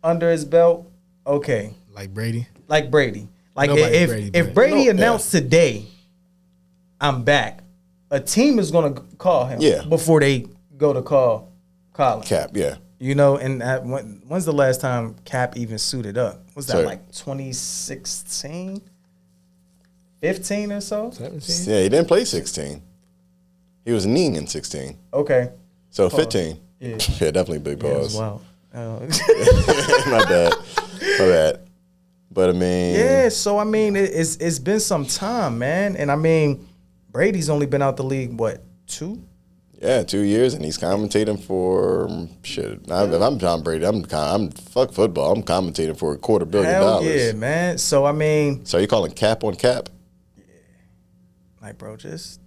Speaker 1: under his belt, okay.
Speaker 3: Like Brady.
Speaker 1: Like Brady. Like
Speaker 3: Nobody
Speaker 1: if
Speaker 3: Brady,
Speaker 1: Brady announced today, I'm back, a team is gonna call him before they go to call Colin.
Speaker 2: Cap, yeah.
Speaker 1: You know, and when's the last time Cap even suited up? Was that
Speaker 2: Sorry.
Speaker 1: like 2016? 15 or so?
Speaker 3: 17?
Speaker 2: Yeah, he didn't play 16. He was kneeing in 16.
Speaker 1: Okay.
Speaker 2: So 15.
Speaker 1: Yeah.
Speaker 2: Yeah, definitely big pause.
Speaker 1: Wow.
Speaker 2: My bad. My bad. But I mean,
Speaker 1: Yeah, so I mean, it's been some time, man. And I mean, Brady's only been out the league, what, 2?
Speaker 2: yeah, 2 years, and he's commentating for shit. If I'm Tom Brady, I'm fuck football. I'm commentating for $250 million.
Speaker 1: Hell yeah, man. So I mean,
Speaker 2: So you calling cap on cap?
Speaker 1: like, bro, just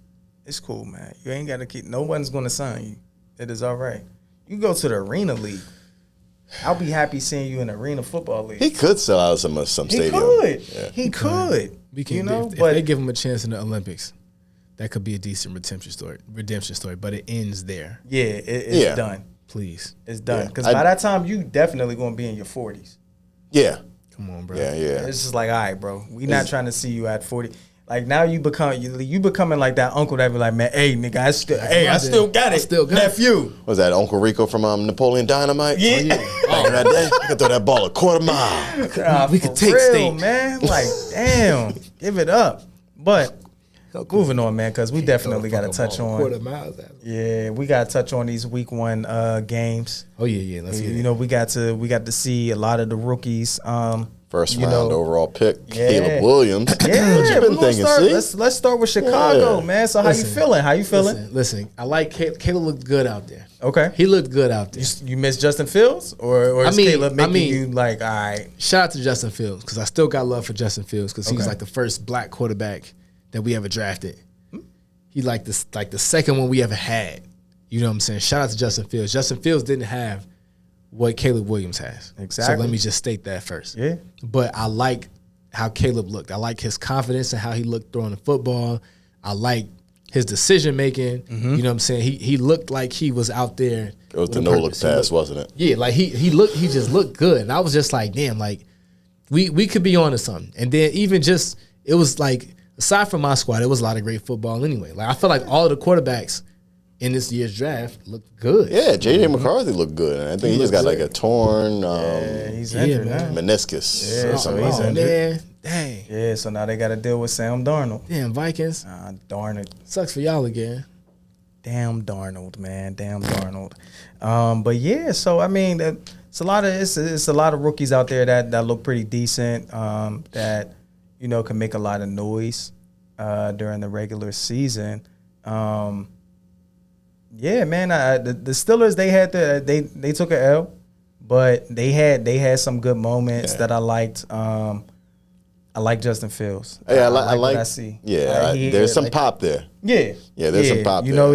Speaker 1: it's cool, man. You ain't got to keep. No one's gonna sign you. It is all right. You can go to the arena league. I'll be happy seeing you in the arena football league.
Speaker 2: He could sell out some
Speaker 1: He
Speaker 2: stadium.
Speaker 1: could.
Speaker 2: Yeah.
Speaker 1: He could. You know,
Speaker 3: if
Speaker 1: but
Speaker 3: they give him a chance in the Olympics, that could be a decent redemption story. But it ends there.
Speaker 1: yeah, it's done.
Speaker 3: Please.
Speaker 1: It's done.
Speaker 2: Yeah.
Speaker 1: Because by that time, you definitely gonna be in your 40s.
Speaker 2: Yeah,
Speaker 3: Come on, bro.
Speaker 2: yeah, yeah.
Speaker 1: It's just like, all right, bro. We not trying to see you at 40. Like now you becoming like that uncle that be like, man, hey nigga, I still got it, nephew.
Speaker 2: Was that Uncle Rico from Napoleon Dynamite?
Speaker 1: Yeah.
Speaker 2: Back in that day, I could throw that ball a quarter mile.
Speaker 1: We could take state, man. Like, damn, give it up. But moving on, man, because we definitely got to touch on. Yeah, we got to touch on these week 1 games.
Speaker 3: Oh yeah. Let's get it.
Speaker 1: You know, we got to see a lot of the rookies.
Speaker 2: First round overall pick,
Speaker 1: Yeah.
Speaker 2: Caleb Williams.
Speaker 1: Yeah,
Speaker 2: What you been thinking,
Speaker 1: let's start with Chicago, man. So how you feeling?
Speaker 3: Listen, I like Caleb looked good out there.
Speaker 1: Okay.
Speaker 3: He looked good out there.
Speaker 1: You miss Justin Fields? Or is Caleb making you like, all right.
Speaker 3: Shout out to Justin Fields, because I still got love for Justin Fields, because he was like the first black quarterback that we ever drafted. He like the second one we ever had. You know what I'm saying? Shout out to Justin Fields. Justin Fields didn't have what Caleb Williams has.
Speaker 1: Exactly.
Speaker 3: So let me just state that first.
Speaker 1: Yeah.
Speaker 3: But I like how Caleb looked. I like his confidence and how he looked throwing the football. I like his decision making. You know what I'm saying? He looked like he was out there.
Speaker 2: It was the no-look pass, wasn't it?
Speaker 3: Yeah, like he just looked good. And I was just like, damn, like we could be on to something. And then even just, it was like, aside from my squad, it was a lot of great football anyway. Like I feel like all of the quarterbacks in this year's draft looked good.
Speaker 2: Yeah, J.J. McCarthy looked good. And I think he just got like a torn
Speaker 1: He's injured now.
Speaker 2: meniscus.
Speaker 1: Yeah, so he's injured.
Speaker 3: Man. Dang.
Speaker 1: Yeah, so now they got to deal with Sam Darnold.
Speaker 3: Damn, Vikings.
Speaker 1: Darn it.
Speaker 3: Sucks for y'all again.
Speaker 1: Damn Darnold, man. Damn Darnold. But yeah, so I mean, it's a lot of rookies out there that look pretty decent. That can make a lot of noise during the regular season. Yeah, man. The Steelers, they took an L, but they had some good moments that I liked. I like Justin Fields.
Speaker 2: Yeah, I like
Speaker 1: what I see.
Speaker 2: Yeah, there's some pop there.
Speaker 1: Yeah,
Speaker 2: there's some pop there.
Speaker 1: You know,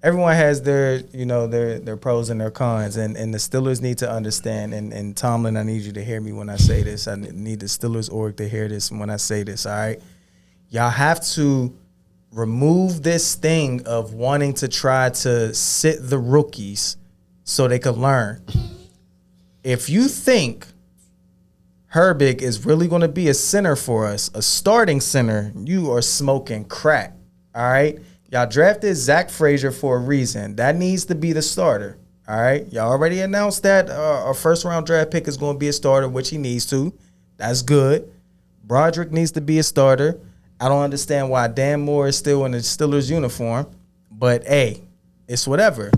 Speaker 1: everyone has their their pros and their cons, and the Steelers need to understand. And Tomlin, I need you to hear me when I say this. I need the Steelers org to hear this when I say this. All right, y'all have to remove this thing of wanting to try to sit the rookies so they can learn. If you think Herbig is really going to be a center for us, a starting center, you are smoking crack. All right? Y'all drafted Zach Frazier for a reason. That needs to be the starter. All right? Y'all already announced that our first-round draft pick is going to be a starter, which he needs to. That's good. Broderick needs to be a starter. I don't understand why Dan Moore is still in the Steelers uniform, but hey, it's whatever.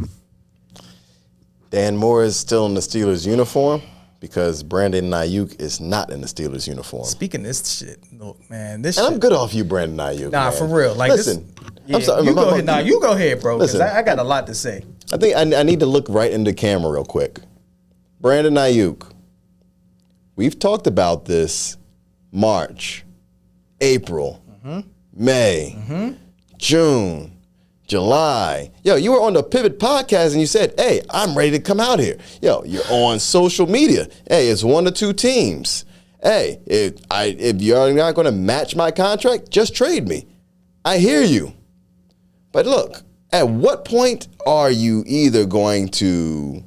Speaker 2: Dan Moore is still in the Steelers uniform because Brandon Aiyuk is not in the Steelers uniform.
Speaker 1: Speaking of this shit, look, man,
Speaker 2: I'm good off you, Brandon Aiyuk.
Speaker 1: Nah,
Speaker 2: man.
Speaker 1: for real. Like,
Speaker 2: listen,
Speaker 1: I'm sorry. You go ahead. Nah, you go ahead, bro, because I got a lot to say.
Speaker 2: I think I need to look right into the camera real quick. Brandon Aiyuk, we've talked about this March, April, May, June, July. Yo, you were on the Pivot podcast and you said, hey, I'm ready to come out here. Yo, you're on social media. Hey, it's 1 or 2 teams. Hey, if you're not going to match my contract, just trade me. I hear you. But look, at what point are you either going to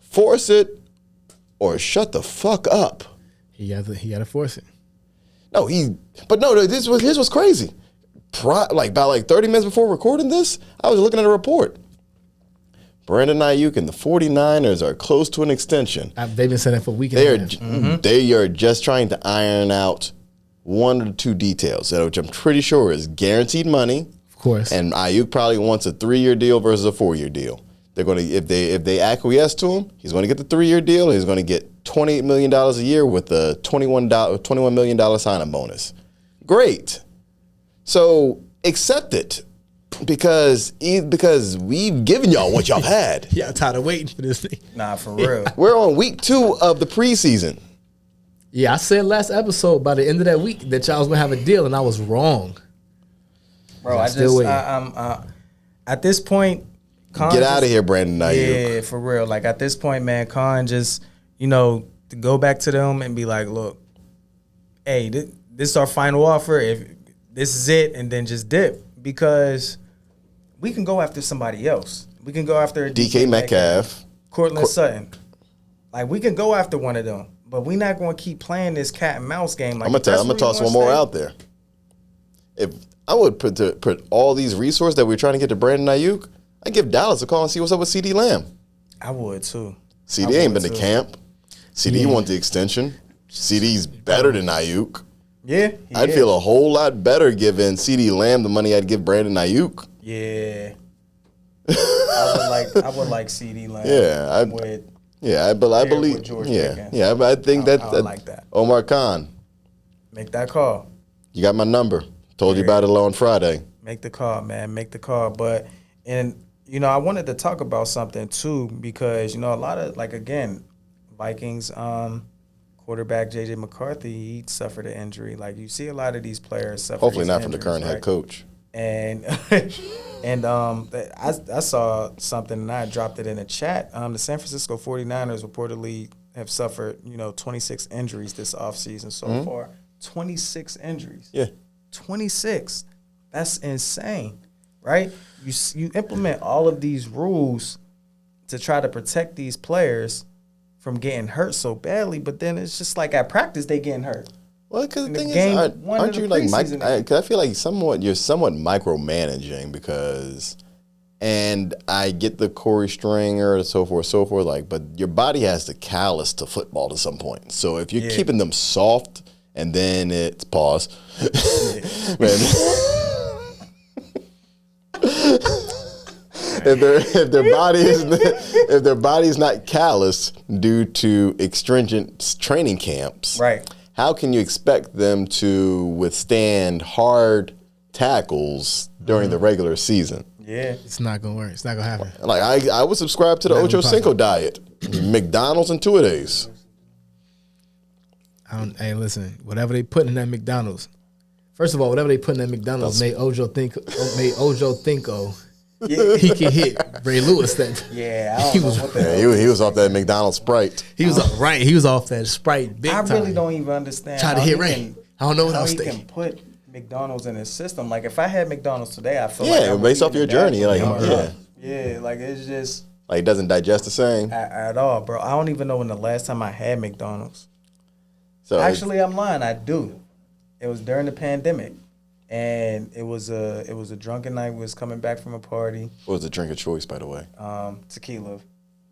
Speaker 2: force it or shut the fuck up?
Speaker 3: He got to force it.
Speaker 2: No, here's what's crazy. About 30 minutes before recording this, I was looking at a report. Brandon Aiyuk and the 49ers are close to an extension.
Speaker 3: They've been saying that for a week and a half.
Speaker 2: They are just trying to iron out 1 or 2 details, which I'm pretty sure is guaranteed money.
Speaker 3: Of course.
Speaker 2: And Aiyuk probably wants a 3-year deal versus a 4-year deal. They're going to, if they acquiesce to him, he's going to get the 3-year deal. He's going to get $28 million a year with a $21 million sign-on bonus. Great. So accept it because we've given y'all what y'all had.
Speaker 3: Yeah, I'm tired of waiting for this thing.
Speaker 1: Nah, for real.
Speaker 2: We're on week 2 of the preseason.
Speaker 3: Yeah, I said last episode by the end of that week that y'all was gonna have a deal, and I was wrong.
Speaker 1: Bro, I'm at this point.
Speaker 2: Get out of here, Brandon Aiyuk.
Speaker 1: Yeah, for real. Like at this point, man, Khan just to go back to them and be like, look, hey, this is our final offer. If this is it, and then just dip, because we can go after somebody else. We can go after
Speaker 2: DK Metcalf,
Speaker 1: Cortland Sutton. Like we can go after one of them, But we not going to keep playing this cat and mouse game. Like,
Speaker 2: I'm gonna toss one more out there. If I would put all these resources that we're trying to get to Brandon Aiyuk, I'd give Dallas a call and see what's up with CD Lamb.
Speaker 1: I would too.
Speaker 2: CD ain't been to camp. CD want the extension. CD's better than Aiyuk.
Speaker 1: Yeah,
Speaker 2: I'd feel a whole lot better giving CD Lamb the money I'd give Brandon Aiyuk.
Speaker 1: Yeah. I would like CD Lamb.
Speaker 2: Yeah, I believe. I think
Speaker 1: I like that.
Speaker 2: Omar Khan,
Speaker 1: make that call.
Speaker 2: you got my number. Told you about it on Friday.
Speaker 1: Make the call, man. Make the call. But I wanted to talk about something too because a lot of again, Vikings quarterback JJ McCarthy, he suffered an injury. Like you see a lot of these players suffer.
Speaker 2: Hopefully not
Speaker 1: injuries,
Speaker 2: from the current head coach.
Speaker 1: And I saw something and I dropped it in the chat. The San Francisco 49ers reportedly have suffered, 26 injuries this offseason so far. 26 injuries.
Speaker 2: Yeah.
Speaker 1: 26. That's insane, right? You implement all of these rules to try to protect these players from getting hurt so badly, but then it's just like at practice they getting hurt.
Speaker 2: Well, because the thing is, aren't you because I feel like you're somewhat micromanaging because, and I get the Corey Stringer and so forth, but your body has to callous to football to some point. So if you're keeping them soft and then it's pause, man. if their body is not callous due to extrinsic training camps,
Speaker 1: right?
Speaker 2: How can you expect them to withstand hard tackles during the regular season?
Speaker 1: Yeah,
Speaker 3: it's not gonna work. It's not gonna happen.
Speaker 2: Like I would subscribe to the Ocho Cinco diet, McDonald's and 2 a days.
Speaker 3: Hey, listen, whatever they put in that McDonald's. First of all, whatever they put in that McDonald's made Ojo Cinco. Yeah. He can hit Ray Lewis.
Speaker 1: He
Speaker 2: was off that McDonald's Sprite.
Speaker 3: He was right. He was off that Sprite big time.
Speaker 1: I really don't even understand.
Speaker 3: Try to hit Ray. I don't know what else
Speaker 1: he can put McDonald's in his system. Like if I had McDonald's today, I feel like
Speaker 2: based off your journey, like
Speaker 1: like it's just
Speaker 2: like it doesn't digest the same
Speaker 1: at all, bro. I don't even know when the last time I had McDonald's.
Speaker 2: So
Speaker 1: actually, I'm lying. I do. It was during the pandemic. And it was a drunken night. We was coming back from a party.
Speaker 2: What was the drink of choice, by the way?
Speaker 1: Tequila.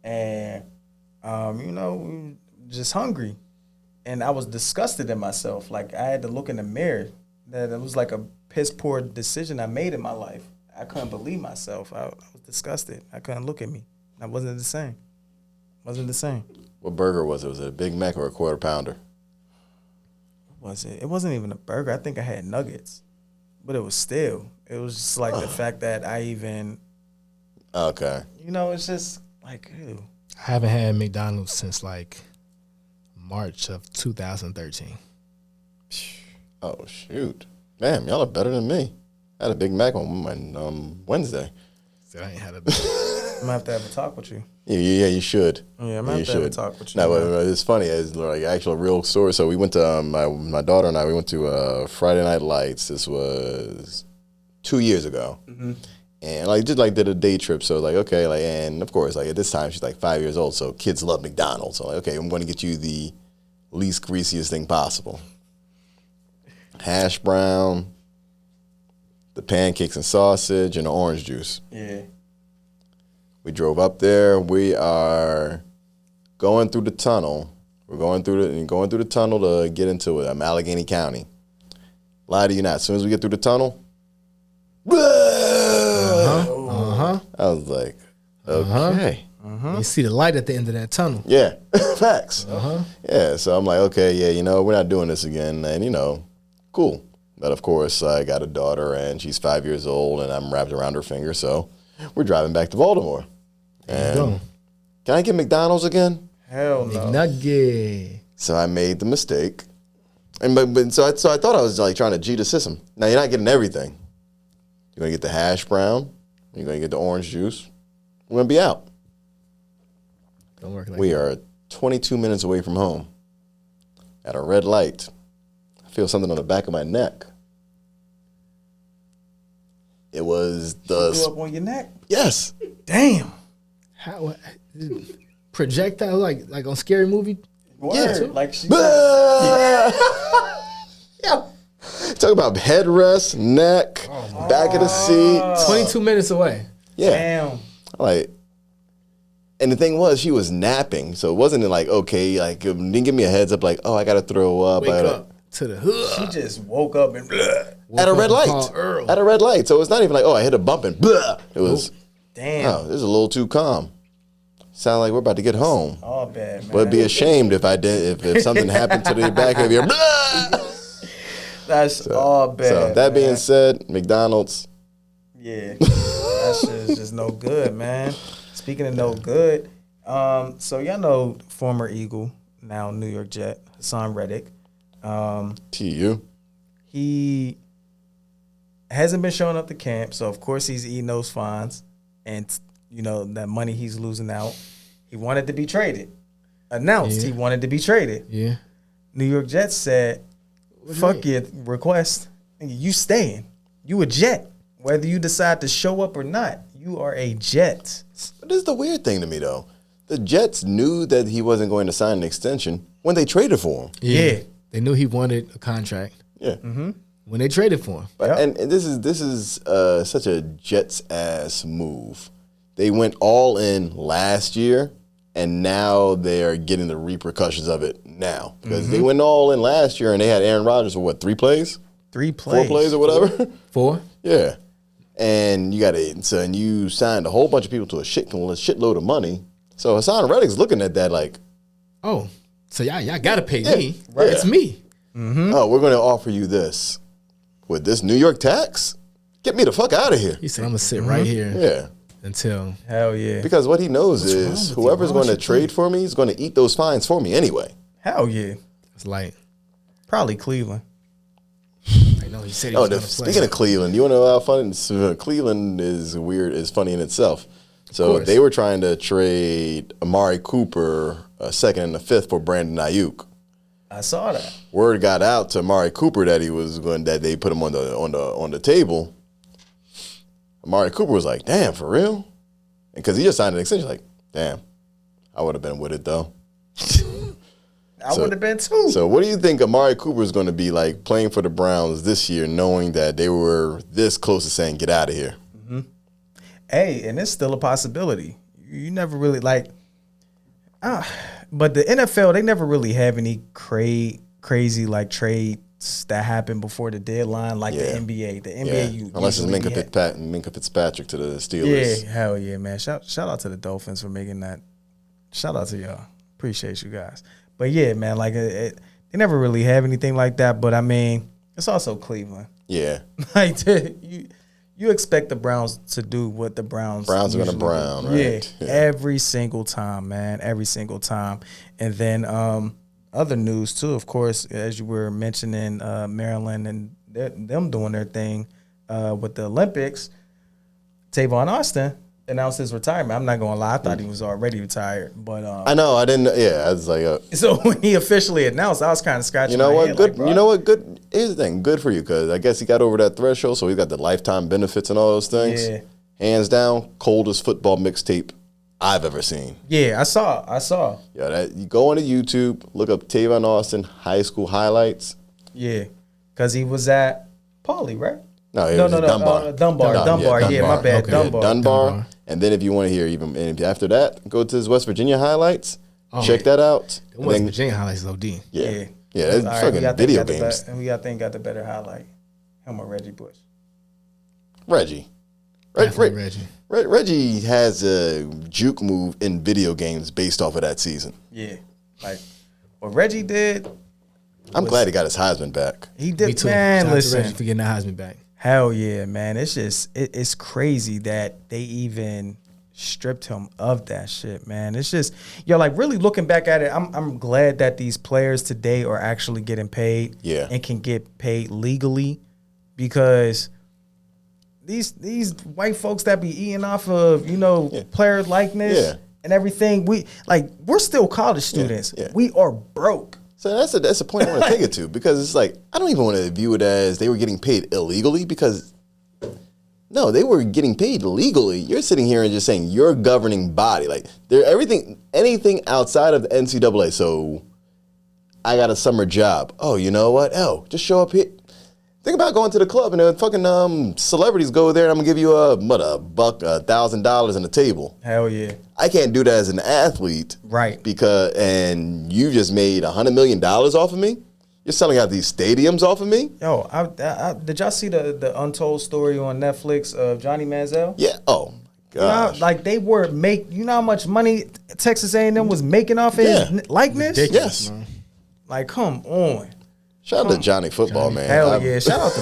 Speaker 1: And, just hungry. And I was disgusted in myself. Like, I had to look in the mirror. That it was like a piss poor decision I made in my life. I couldn't believe myself. I was disgusted. I couldn't look at me. I wasn't the same.
Speaker 2: What burger was it? Was it a Big Mac or a quarter pounder?
Speaker 1: What was it? It wasn't even a burger. I think I had nuggets. But it was just like the fact that I even.
Speaker 2: Okay.
Speaker 1: It's just like, ew.
Speaker 3: I haven't had McDonald's since like March of 2013.
Speaker 2: Oh, shoot. Damn, y'all are better than me. I had a Big Mac on Wednesday.
Speaker 3: So I ain't had a.
Speaker 1: I'm going to have to have a talk with you.
Speaker 2: Yeah, you should.
Speaker 1: Yeah, I'm going to have to talk with you.
Speaker 2: No, but it's funny. It's like actual real story. So we went to, my daughter and I, we went to Friday Night Lights. This was 2 years ago. Mm-hmm. And did a day trip. So okay, and of course, at this time, she's 5 years old. So kids love McDonald's. So okay, I'm going to get you the least greasiest thing possible. Hash brown, the pancakes and sausage, and the orange juice.
Speaker 1: Yeah.
Speaker 2: We drove up there. We are going through the tunnel. We're going through the tunnel to get into Allegheny County. Lie to you not. As soon as we get through the tunnel, I was like, okay.
Speaker 3: You see the light at the end of that tunnel.
Speaker 2: Yeah, facts. Yeah, so I'm like, okay, yeah, we're not doing this again, and cool. But of course, I got a daughter, and she's 5 years old, and I'm wrapped around her finger, so we're driving back to Baltimore. And can I get McDonald's again?
Speaker 1: Hell no.
Speaker 3: McNugget.
Speaker 2: So I made the mistake, so I thought I was trying to G the system. Now you're not getting everything. You're gonna get the hash brown. You're gonna get the orange juice. We're gonna be out.
Speaker 3: Don't work like
Speaker 2: we are 22 minutes away from home. At a red light, I feel something on the back of my neck. It was the
Speaker 1: blew up on your neck.
Speaker 2: Yes.
Speaker 1: Damn.
Speaker 3: How projectile like on Scary Movie?
Speaker 1: Word. Like she.
Speaker 2: Yeah. Talk about headrest, neck, back of the seat.
Speaker 3: 22 minutes away.
Speaker 2: Yeah.
Speaker 1: Damn.
Speaker 2: Like, and the thing was, she was napping, so it wasn't like, okay, like, didn't give me a heads up, like, oh, I gotta throw up.
Speaker 3: Wake up to the hood.
Speaker 1: She just woke up and.
Speaker 2: At a red light. At a red light. So it's not even like, oh, I hit a bump and blah. It was,
Speaker 1: damn.
Speaker 2: oh, this is a little too calm. Sound like we're about to get home.
Speaker 1: All bad, man.
Speaker 2: But I'd be ashamed if I did, if something happened to the back of your.
Speaker 1: That's all bad.
Speaker 2: So that being said, McDonald's.
Speaker 1: Yeah, that shit is just no good, man. Speaking of no good, so y'all know former Eagle, now New York Jet, Hassan Reddick.
Speaker 2: TU.
Speaker 1: He hasn't been showing up to camp, so of course he's eating those fines, and you know that money he's losing out. He wanted to be traded. Announced he wanted to be traded.
Speaker 3: Yeah.
Speaker 1: New York Jets said, "Fuck your request. You staying. You a Jet. Whether you decide to show up or not, you are a Jet."
Speaker 2: But this is the weird thing to me, though. The Jets knew that he wasn't going to sign an extension when they traded for him.
Speaker 1: Yeah.
Speaker 3: They knew he wanted a contract.
Speaker 2: Yeah.
Speaker 3: When they traded for him.
Speaker 2: But, and this is such a Jets ass move. They went all in last year, and now they are getting the repercussions of it now. Because they went all in last year, and they had Aaron Rodgers for what, 3 plays?
Speaker 1: 3 plays.
Speaker 2: 4 plays or whatever?
Speaker 3: 4?
Speaker 2: Yeah. And you got and you signed a whole bunch of people to a shitload of money. So Hassan Reddick's looking at that like,
Speaker 3: oh, so y'all gotta pay me.
Speaker 2: Right.
Speaker 3: It's me.
Speaker 2: oh, we're going to offer you this. With this New York tax? Get me the fuck out of here.
Speaker 3: He said, I'm gonna sit right here
Speaker 2: Yeah.
Speaker 3: until.
Speaker 1: Hell yeah.
Speaker 2: Because what he knows is whoever's going to trade for me is going to eat those fines for me anyway.
Speaker 1: Hell yeah.
Speaker 3: It's like,
Speaker 1: Probably Cleveland.
Speaker 3: I know he said he was gonna play.
Speaker 2: Speaking of Cleveland, you want to know how funny? Cleveland is weird, is funny in itself. So they were trying to trade Amari Cooper a second and a fifth for Brandon Aiyuk.
Speaker 1: I saw that.
Speaker 2: Word got out to Amari Cooper that that they put him on the table. Amari Cooper was like, "Damn, for real?" Because he just signed an extension. Like, damn, I would have been with it though.
Speaker 1: I would have been too.
Speaker 2: So, what do you think Amari Cooper is going to be like playing for the Browns this year, knowing that they were this close to saying, "Get out of here"?
Speaker 1: Hey, and it's still a possibility. You never really like. But the NFL, they never really have any crazy like trades that happen before the deadline, like the NBA. The NBA,
Speaker 2: unless it's Minka Fitzpatrick to the Steelers.
Speaker 1: Yeah, hell yeah, man. Shout out to the Dolphins for making that. Shout out to y'all. Appreciate you guys. But yeah, man, like they never really have anything like that. But I mean, it's also Cleveland.
Speaker 2: Yeah,
Speaker 1: Like you expect the Browns to do what the Browns
Speaker 2: are going to Brown, right?
Speaker 1: Yeah, every single time, man, every single time. And then other news too, of course, as you were mentioning, Maryland and them doing their thing with the Olympics. Tavon Austin announced his retirement. I'm not gonna lie, I thought he was already retired, but
Speaker 2: I know, I didn't. Yeah, I was like,
Speaker 1: so when he officially announced, I was kind of scratching.
Speaker 2: You know
Speaker 1: my
Speaker 2: what?
Speaker 1: head,
Speaker 2: Good.
Speaker 1: like,
Speaker 2: You know what? Good. Here's the thing. Good for you, because I guess he got over that threshold, so he got the lifetime benefits and all those things.
Speaker 1: Yeah.
Speaker 2: Hands down, coldest football mixtape I've ever seen.
Speaker 1: Yeah, I saw.
Speaker 2: Yeah, you go onto YouTube, look up Tavon Austin high school highlights.
Speaker 1: Yeah, because he was at Pauley, right?
Speaker 2: No,
Speaker 1: Dunbar. Dunbar. Yeah, my bad.
Speaker 3: Okay.
Speaker 2: Dunbar. And then if you want to hear and after that, go to his West Virginia highlights. Check that out.
Speaker 3: The West Virginia highlights is OD.
Speaker 2: Yeah, that's fucking video games.
Speaker 1: And we got the better highlight. Him or Reggie Bush.
Speaker 2: Reggie. Reggie has a juke move in video games based off of that season.
Speaker 1: Yeah, like what Reggie did.
Speaker 2: I'm glad he got his Heisman back.
Speaker 1: He did.
Speaker 3: Me too.
Speaker 1: Man,
Speaker 3: Shout out to
Speaker 1: listen.
Speaker 3: Reggie for getting the Heisman back.
Speaker 1: Hell yeah, man. It's just it's crazy that they even stripped him of that shit, man. It's just like really looking back at it, I'm glad that these players today are actually getting paid and can get paid legally, because these white folks that be eating off of, player likeness and everything, we're still college students. We are broke.
Speaker 2: So that's the point I want to take it to, because it's like, I don't even want to view it as they were getting paid illegally, because no, they were getting paid legally. You're sitting here and just saying your governing body, like anything outside of the NCAA. So I got a summer job. Oh, you know what? Oh, just show up here. Think about going to the club and the fucking celebrities go there and I'm gonna give you $1,000 and a table.
Speaker 1: Hell yeah.
Speaker 2: I can't do that as an athlete.
Speaker 1: Right.
Speaker 2: And you just made $100 million off of me? You're selling out these stadiums off of me?
Speaker 1: Yo, did y'all see the untold story on Netflix of Johnny Manziel?
Speaker 2: Yeah. Oh my gosh.
Speaker 1: You know, like they were you know how much money Texas A&M was making off his likeness?
Speaker 2: Yes.
Speaker 1: Like, come on.
Speaker 2: Shout out to Johnny Football, man.
Speaker 1: Hell yeah. Shout out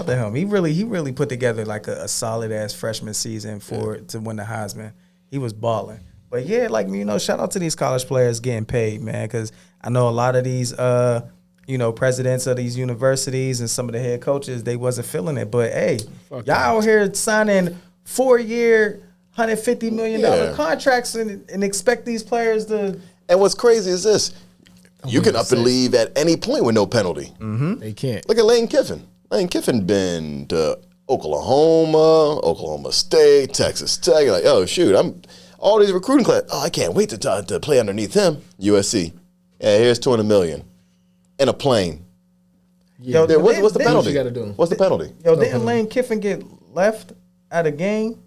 Speaker 1: to him. He really put together like a solid ass freshman season to win the Heisman. He was balling. But yeah, like, you know, shout out to these college players getting paid, man, because I know a lot of these you know, presidents of these universities and some of the head coaches, they wasn't feeling it. But hey, y'all out here signing 4-year, $150 million contracts and expect these players to.
Speaker 2: And what's crazy is this. You can up and leave at any point with no penalty.
Speaker 3: Mm-hmm. They can't.
Speaker 2: Look at Lane Kiffin. Lane Kiffin been to Oklahoma, Oklahoma State, Texas Tech. You're like, oh, shoot, all these recruiting class. Oh, I can't wait to play underneath him. USC. Yeah, here's $200 million. In a plane.
Speaker 3: Yeah.
Speaker 2: Yo, what's the penalty?
Speaker 3: What you gotta do?
Speaker 2: What's the penalty?
Speaker 1: Yo, didn't Lane Kiffin get left at a game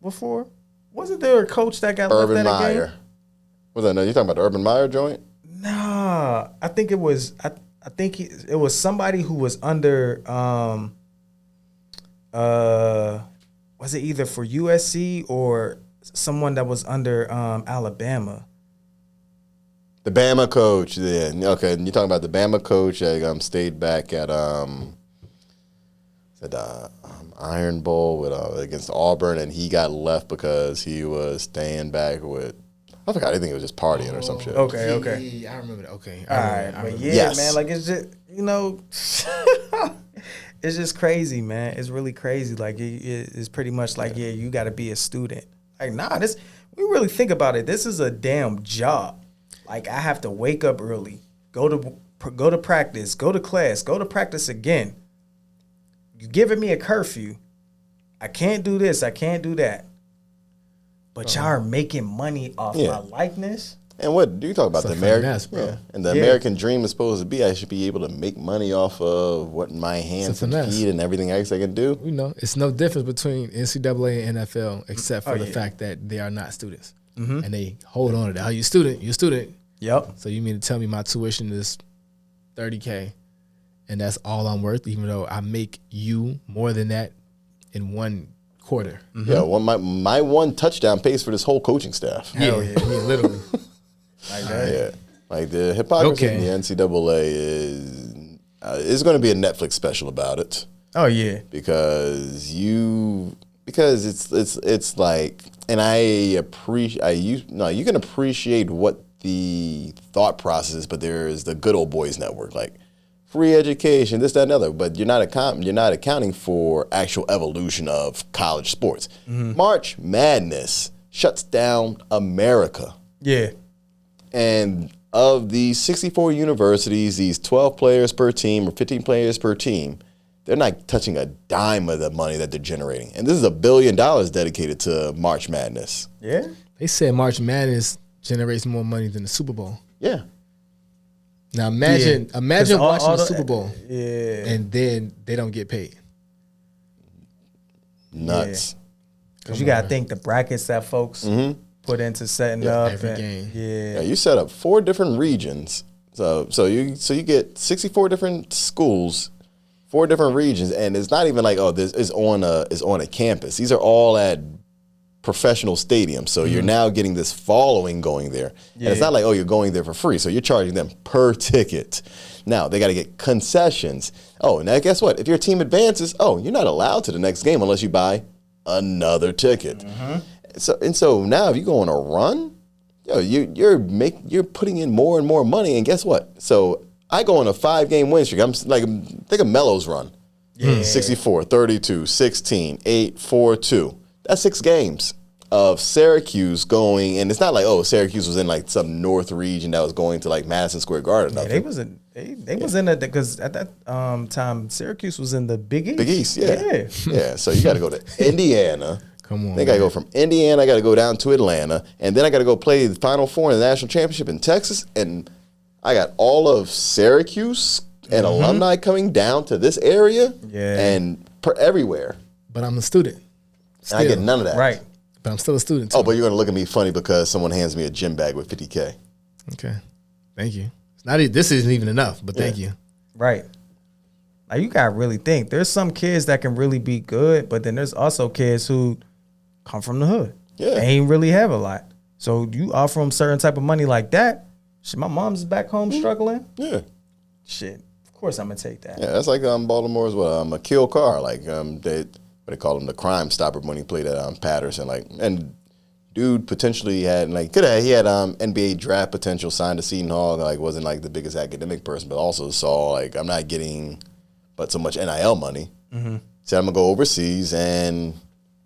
Speaker 1: before? Wasn't there a coach that got
Speaker 2: Urban
Speaker 1: left at a
Speaker 2: Meyer.
Speaker 1: game?
Speaker 2: What's that? No, you talking about the Urban Meyer joint?
Speaker 1: Nah, I think it was. I think it was somebody who was under. Was it either for USC or someone that was under Alabama?
Speaker 2: The Bama coach. Yeah. Okay, you're talking about the Bama coach that stayed back at Iron Bowl against Auburn, and he got left because he was staying back with. I forgot. I think it was just partying or some shit.
Speaker 1: Okay.
Speaker 3: Yeah, I remember that. Okay.
Speaker 1: All right. But yeah,
Speaker 2: Yes.
Speaker 1: man, like it's just, you know, it's just crazy, man. It's really crazy. Like it's pretty much like, yeah, you got to be a student. Like, nah, we really think about it. This is a damn job. Like, I have to wake up early, go to practice, go to class, go to practice again. You giving me a curfew. I can't do this. I can't do that. But y'all are making money off my likeness.
Speaker 2: And what do you talk about?
Speaker 3: It's
Speaker 2: The
Speaker 3: a
Speaker 2: American,
Speaker 3: finesse, bro.
Speaker 2: and the American dream is supposed to be I should be able to make money off of what my hands and feet and everything else I can do.
Speaker 3: You know, it's no difference between NCAA and NFL except for the fact that they are not students, and they hold on to that. Oh, you student, you're a student.
Speaker 1: Yep.
Speaker 3: So you mean to tell me my tuition is $30K, and that's all I'm worth, even though I make you more than that in 1 quarter.
Speaker 2: Yeah, well, my one touchdown pays for this whole coaching staff.
Speaker 3: Hell yeah, literally.
Speaker 1: Like that.
Speaker 2: Yeah, like the hypocrisy in the NCAA is going to be a Netflix special about it.
Speaker 1: Oh yeah,
Speaker 2: because it's like, and you can appreciate what the thought process is, but there is the good old boys network, like free education, this, that, and other. But you're not accounting for actual evolution of college sports. March Madness shuts down America.
Speaker 1: yeah.
Speaker 2: And of these 64 universities, these 12 players per team or 15 players per team, they're not touching a dime of the money that they're generating. And this is $1 billion dedicated to March Madness.
Speaker 1: Yeah.
Speaker 3: They said March Madness generates more money than the Super Bowl.
Speaker 2: Yeah.
Speaker 3: Now imagine watching the Super Bowl,
Speaker 1: and
Speaker 3: then they don't get paid.
Speaker 2: Nuts.
Speaker 1: Because you got to think the brackets that folks put into setting up
Speaker 3: every game.
Speaker 2: Yeah, you set up 4 different regions. So you get 64 different schools, 4 different regions, and it's not even like, oh, this is on a campus. These are all at professional stadiums. So you're now getting this following going there. And it's not like, oh, you're going there for free. So you're charging them per ticket. Now they got to get concessions. Oh, now guess what? If your team advances, you're not allowed to the next game unless you buy another ticket. So now if you go on a run, you're putting in more and more money, and guess what? So I go on a 5-game win streak. Think of Melo's run. 64, 32, 16, 8, 4, 2. That's 6 games of Syracuse going, and it's not like, Syracuse was in like some north region that was going to like Madison Square Garden.
Speaker 1: Yeah, they was in it because at that time Syracuse was in the Big East.
Speaker 2: Big East, yeah. So you got to go to Indiana.
Speaker 3: Come on.
Speaker 2: They got to go from Indiana. I got to go down to Atlanta, and then I got to go play the Final Four in the national championship in Texas. And I got all of Syracuse and alumni coming down to this area and everywhere.
Speaker 3: But I'm a student.
Speaker 2: And I get none of that.
Speaker 1: Right.
Speaker 3: But I'm still a student too.
Speaker 2: Oh, but you're going to look at me funny because someone hands me a gym bag with $50K.
Speaker 3: Okay. Thank you. It's not. This isn't even enough, but thank you.
Speaker 1: Right. Now you gotta really think. There's some kids that can really be good, but then there's also kids who come from the hood.
Speaker 2: Yeah.
Speaker 1: They ain't really have a lot. So you offer them certain type of money like that. Shit, my mom's back home struggling.
Speaker 2: Yeah.
Speaker 1: Shit. Of course I'm gonna take that.
Speaker 2: Yeah, that's like Baltimore as well. A kill car, like they call him the Crime Stopper when he played at Patterson. Like, and dude potentially had he had NBA draft potential, signed to Seton Hall. Like, wasn't like the biggest academic person, but also saw like I'm not getting but so much NIL money. Said I'm gonna go overseas and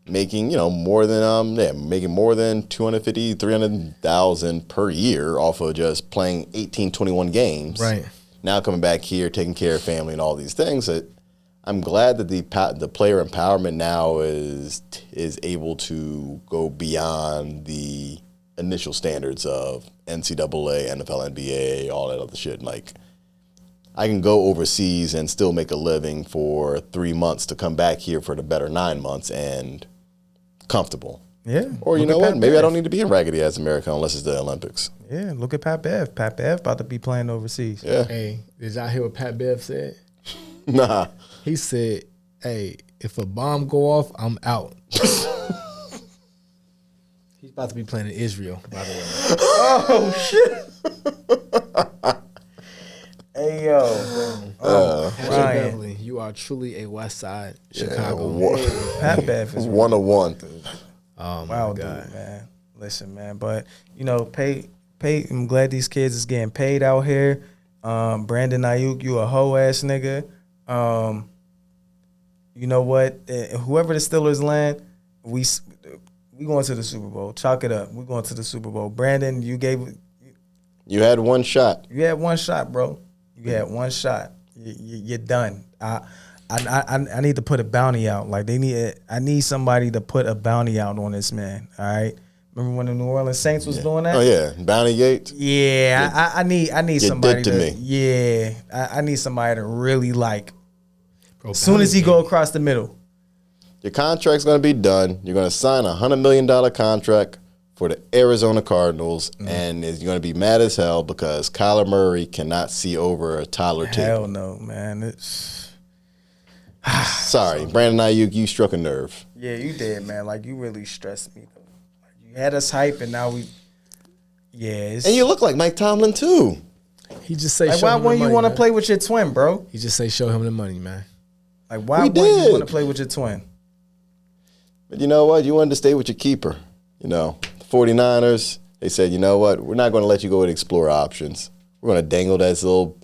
Speaker 2: making more than making more than 250, 300,000 per year off of just playing 18, 21 games.
Speaker 3: Right.
Speaker 2: Now coming back here, taking care of family and all these things. That I'm glad that the player empowerment now is able to go beyond the initial standards of NCAA, NFL, NBA, all that other shit. Like, I can go overseas and still make a living for 3 months to come back here for the better 9 months and comfortable.
Speaker 1: Yeah.
Speaker 2: Or you know what? Maybe I don't need to be in raggedy ass America unless it's the Olympics.
Speaker 1: Yeah, look at Pat Bev. Pat Bev about to be playing overseas.
Speaker 2: Yeah.
Speaker 3: Hey, did y'all hear what Pat Bev said?
Speaker 2: Nah.
Speaker 3: He said, "Hey, if a bomb go off, I'm out." He's about to be playing in Israel, by the way.
Speaker 1: Oh shit. Hey yo. Ryan.
Speaker 3: Beverly, you are truly a West Side Chicago.
Speaker 1: Pat Bev is
Speaker 2: 101.
Speaker 3: Oh my
Speaker 1: wow,
Speaker 3: God.
Speaker 1: dude, man. Listen, man, but pay. I'm glad these kids is getting paid out here. Brandon Aiyuk, you a hoe ass nigga. You know what? Whoever the Steelers land, we going to the Super Bowl. Chalk it up. We going to the Super Bowl. Brandon, you
Speaker 2: You had one shot.
Speaker 1: You had one shot, bro. You had one shot. You're done. I need to put a bounty out. Like I need somebody to put a bounty out on this man. All right. Remember when the New Orleans Saints was doing that?
Speaker 2: Oh yeah, Bounty Gate.
Speaker 1: Yeah, I need somebody
Speaker 2: to me.
Speaker 1: Yeah, I need somebody to really like.
Speaker 3: Bro,
Speaker 1: As soon as he go across the middle,
Speaker 2: Your contract's going to be done. You're going to sign a $100 million contract for the Arizona Cardinals, and you're going to be mad as hell because Kyler Murray cannot see over Tyler Tate.
Speaker 1: hell no, man. It's
Speaker 2: Sorry, Brandon Aiyuk, you struck a nerve.
Speaker 1: yeah, you did, man. Like you really stressed me though. Like, you had us hype, and now we. Yeah, it's,
Speaker 2: And you look like Mike Tomlin too.
Speaker 3: He just say,
Speaker 1: like
Speaker 3: show
Speaker 1: why
Speaker 3: him the
Speaker 1: wouldn't you
Speaker 3: money,
Speaker 1: want to
Speaker 3: man.
Speaker 1: play with your twin, bro?
Speaker 3: He just say, show him the money, man.
Speaker 1: Like why
Speaker 2: We
Speaker 1: wouldn't you
Speaker 2: did.
Speaker 1: want to play with your twin?
Speaker 2: But you know what? You wanted to stay with your keeper. You know, the 49ers, they said, you know what? We're not going to let you go and explore options. We're going to dangle that little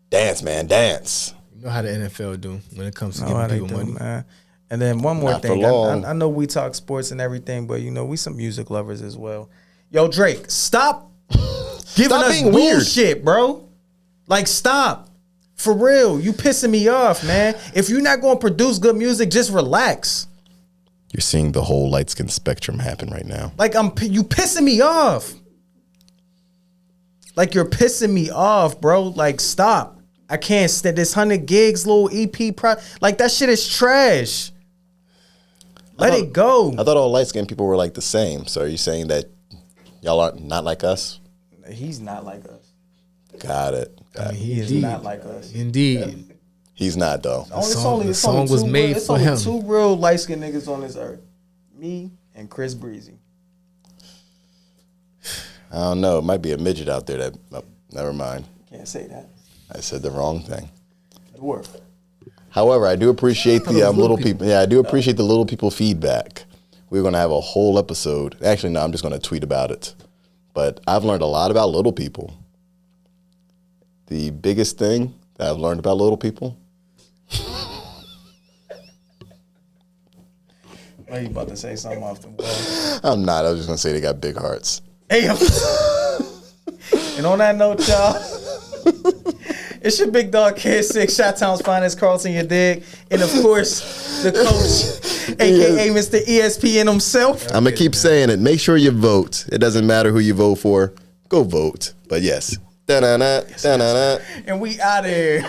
Speaker 2: dance, man, dance.
Speaker 3: You know how the NFL do when it comes to
Speaker 1: Know how
Speaker 3: giving
Speaker 1: they
Speaker 3: people
Speaker 1: do,
Speaker 3: money.
Speaker 1: man. And then one more
Speaker 2: Not for
Speaker 1: thing.
Speaker 2: long.
Speaker 1: I know we talk sports and everything, but we some music lovers as well. Yo, Drake, stop giving
Speaker 2: Stop
Speaker 1: us
Speaker 2: being weird.
Speaker 1: bullshit, bro. Like, stop. For real. You pissing me off, man. If you're not going to produce good music, just relax.
Speaker 2: You're seeing the whole light skin spectrum happen right now.
Speaker 1: Like, you pissing me off. Like, you're pissing me off, bro. Like, stop. I can't stand this 100 gigs little EP. Like, that shit is trash. Let it go.
Speaker 2: I thought all light skinned people were like the same. So are you saying that y'all are not like us?
Speaker 1: He's not like us.
Speaker 2: Got it.
Speaker 1: He is not like us.
Speaker 3: Indeed.
Speaker 2: He's not though.
Speaker 3: The song was made for him.
Speaker 1: Two real light skinned niggas on this earth. Me and Chris Breezy.
Speaker 2: I don't know. It might be a midget out there that. Oh, never mind.
Speaker 1: Can't say that.
Speaker 2: I said the wrong thing.
Speaker 1: Dwarf.
Speaker 2: However, I do appreciate the little people. Yeah, I do appreciate the little people feedback. We're going to have a whole episode. Actually, no, I'm just going to tweet about it. But I've learned a lot about little people. The biggest thing that I've learned about little people.
Speaker 1: Are you about to say something off the wall?
Speaker 2: I'm not. I was just going to say they got big hearts.
Speaker 1: Hey, yo. And on that note, y'all, it's your big dog, Kid 6, Chi-Town's finest, Carlton, you dig? And of course, the coach, a.k.a. Mr. ESPN himself.
Speaker 2: I'm going to keep saying it. Make sure you vote. It doesn't matter who you vote for. Go vote. But yes, Da-na-na, da-na-na.
Speaker 1: And we out of here.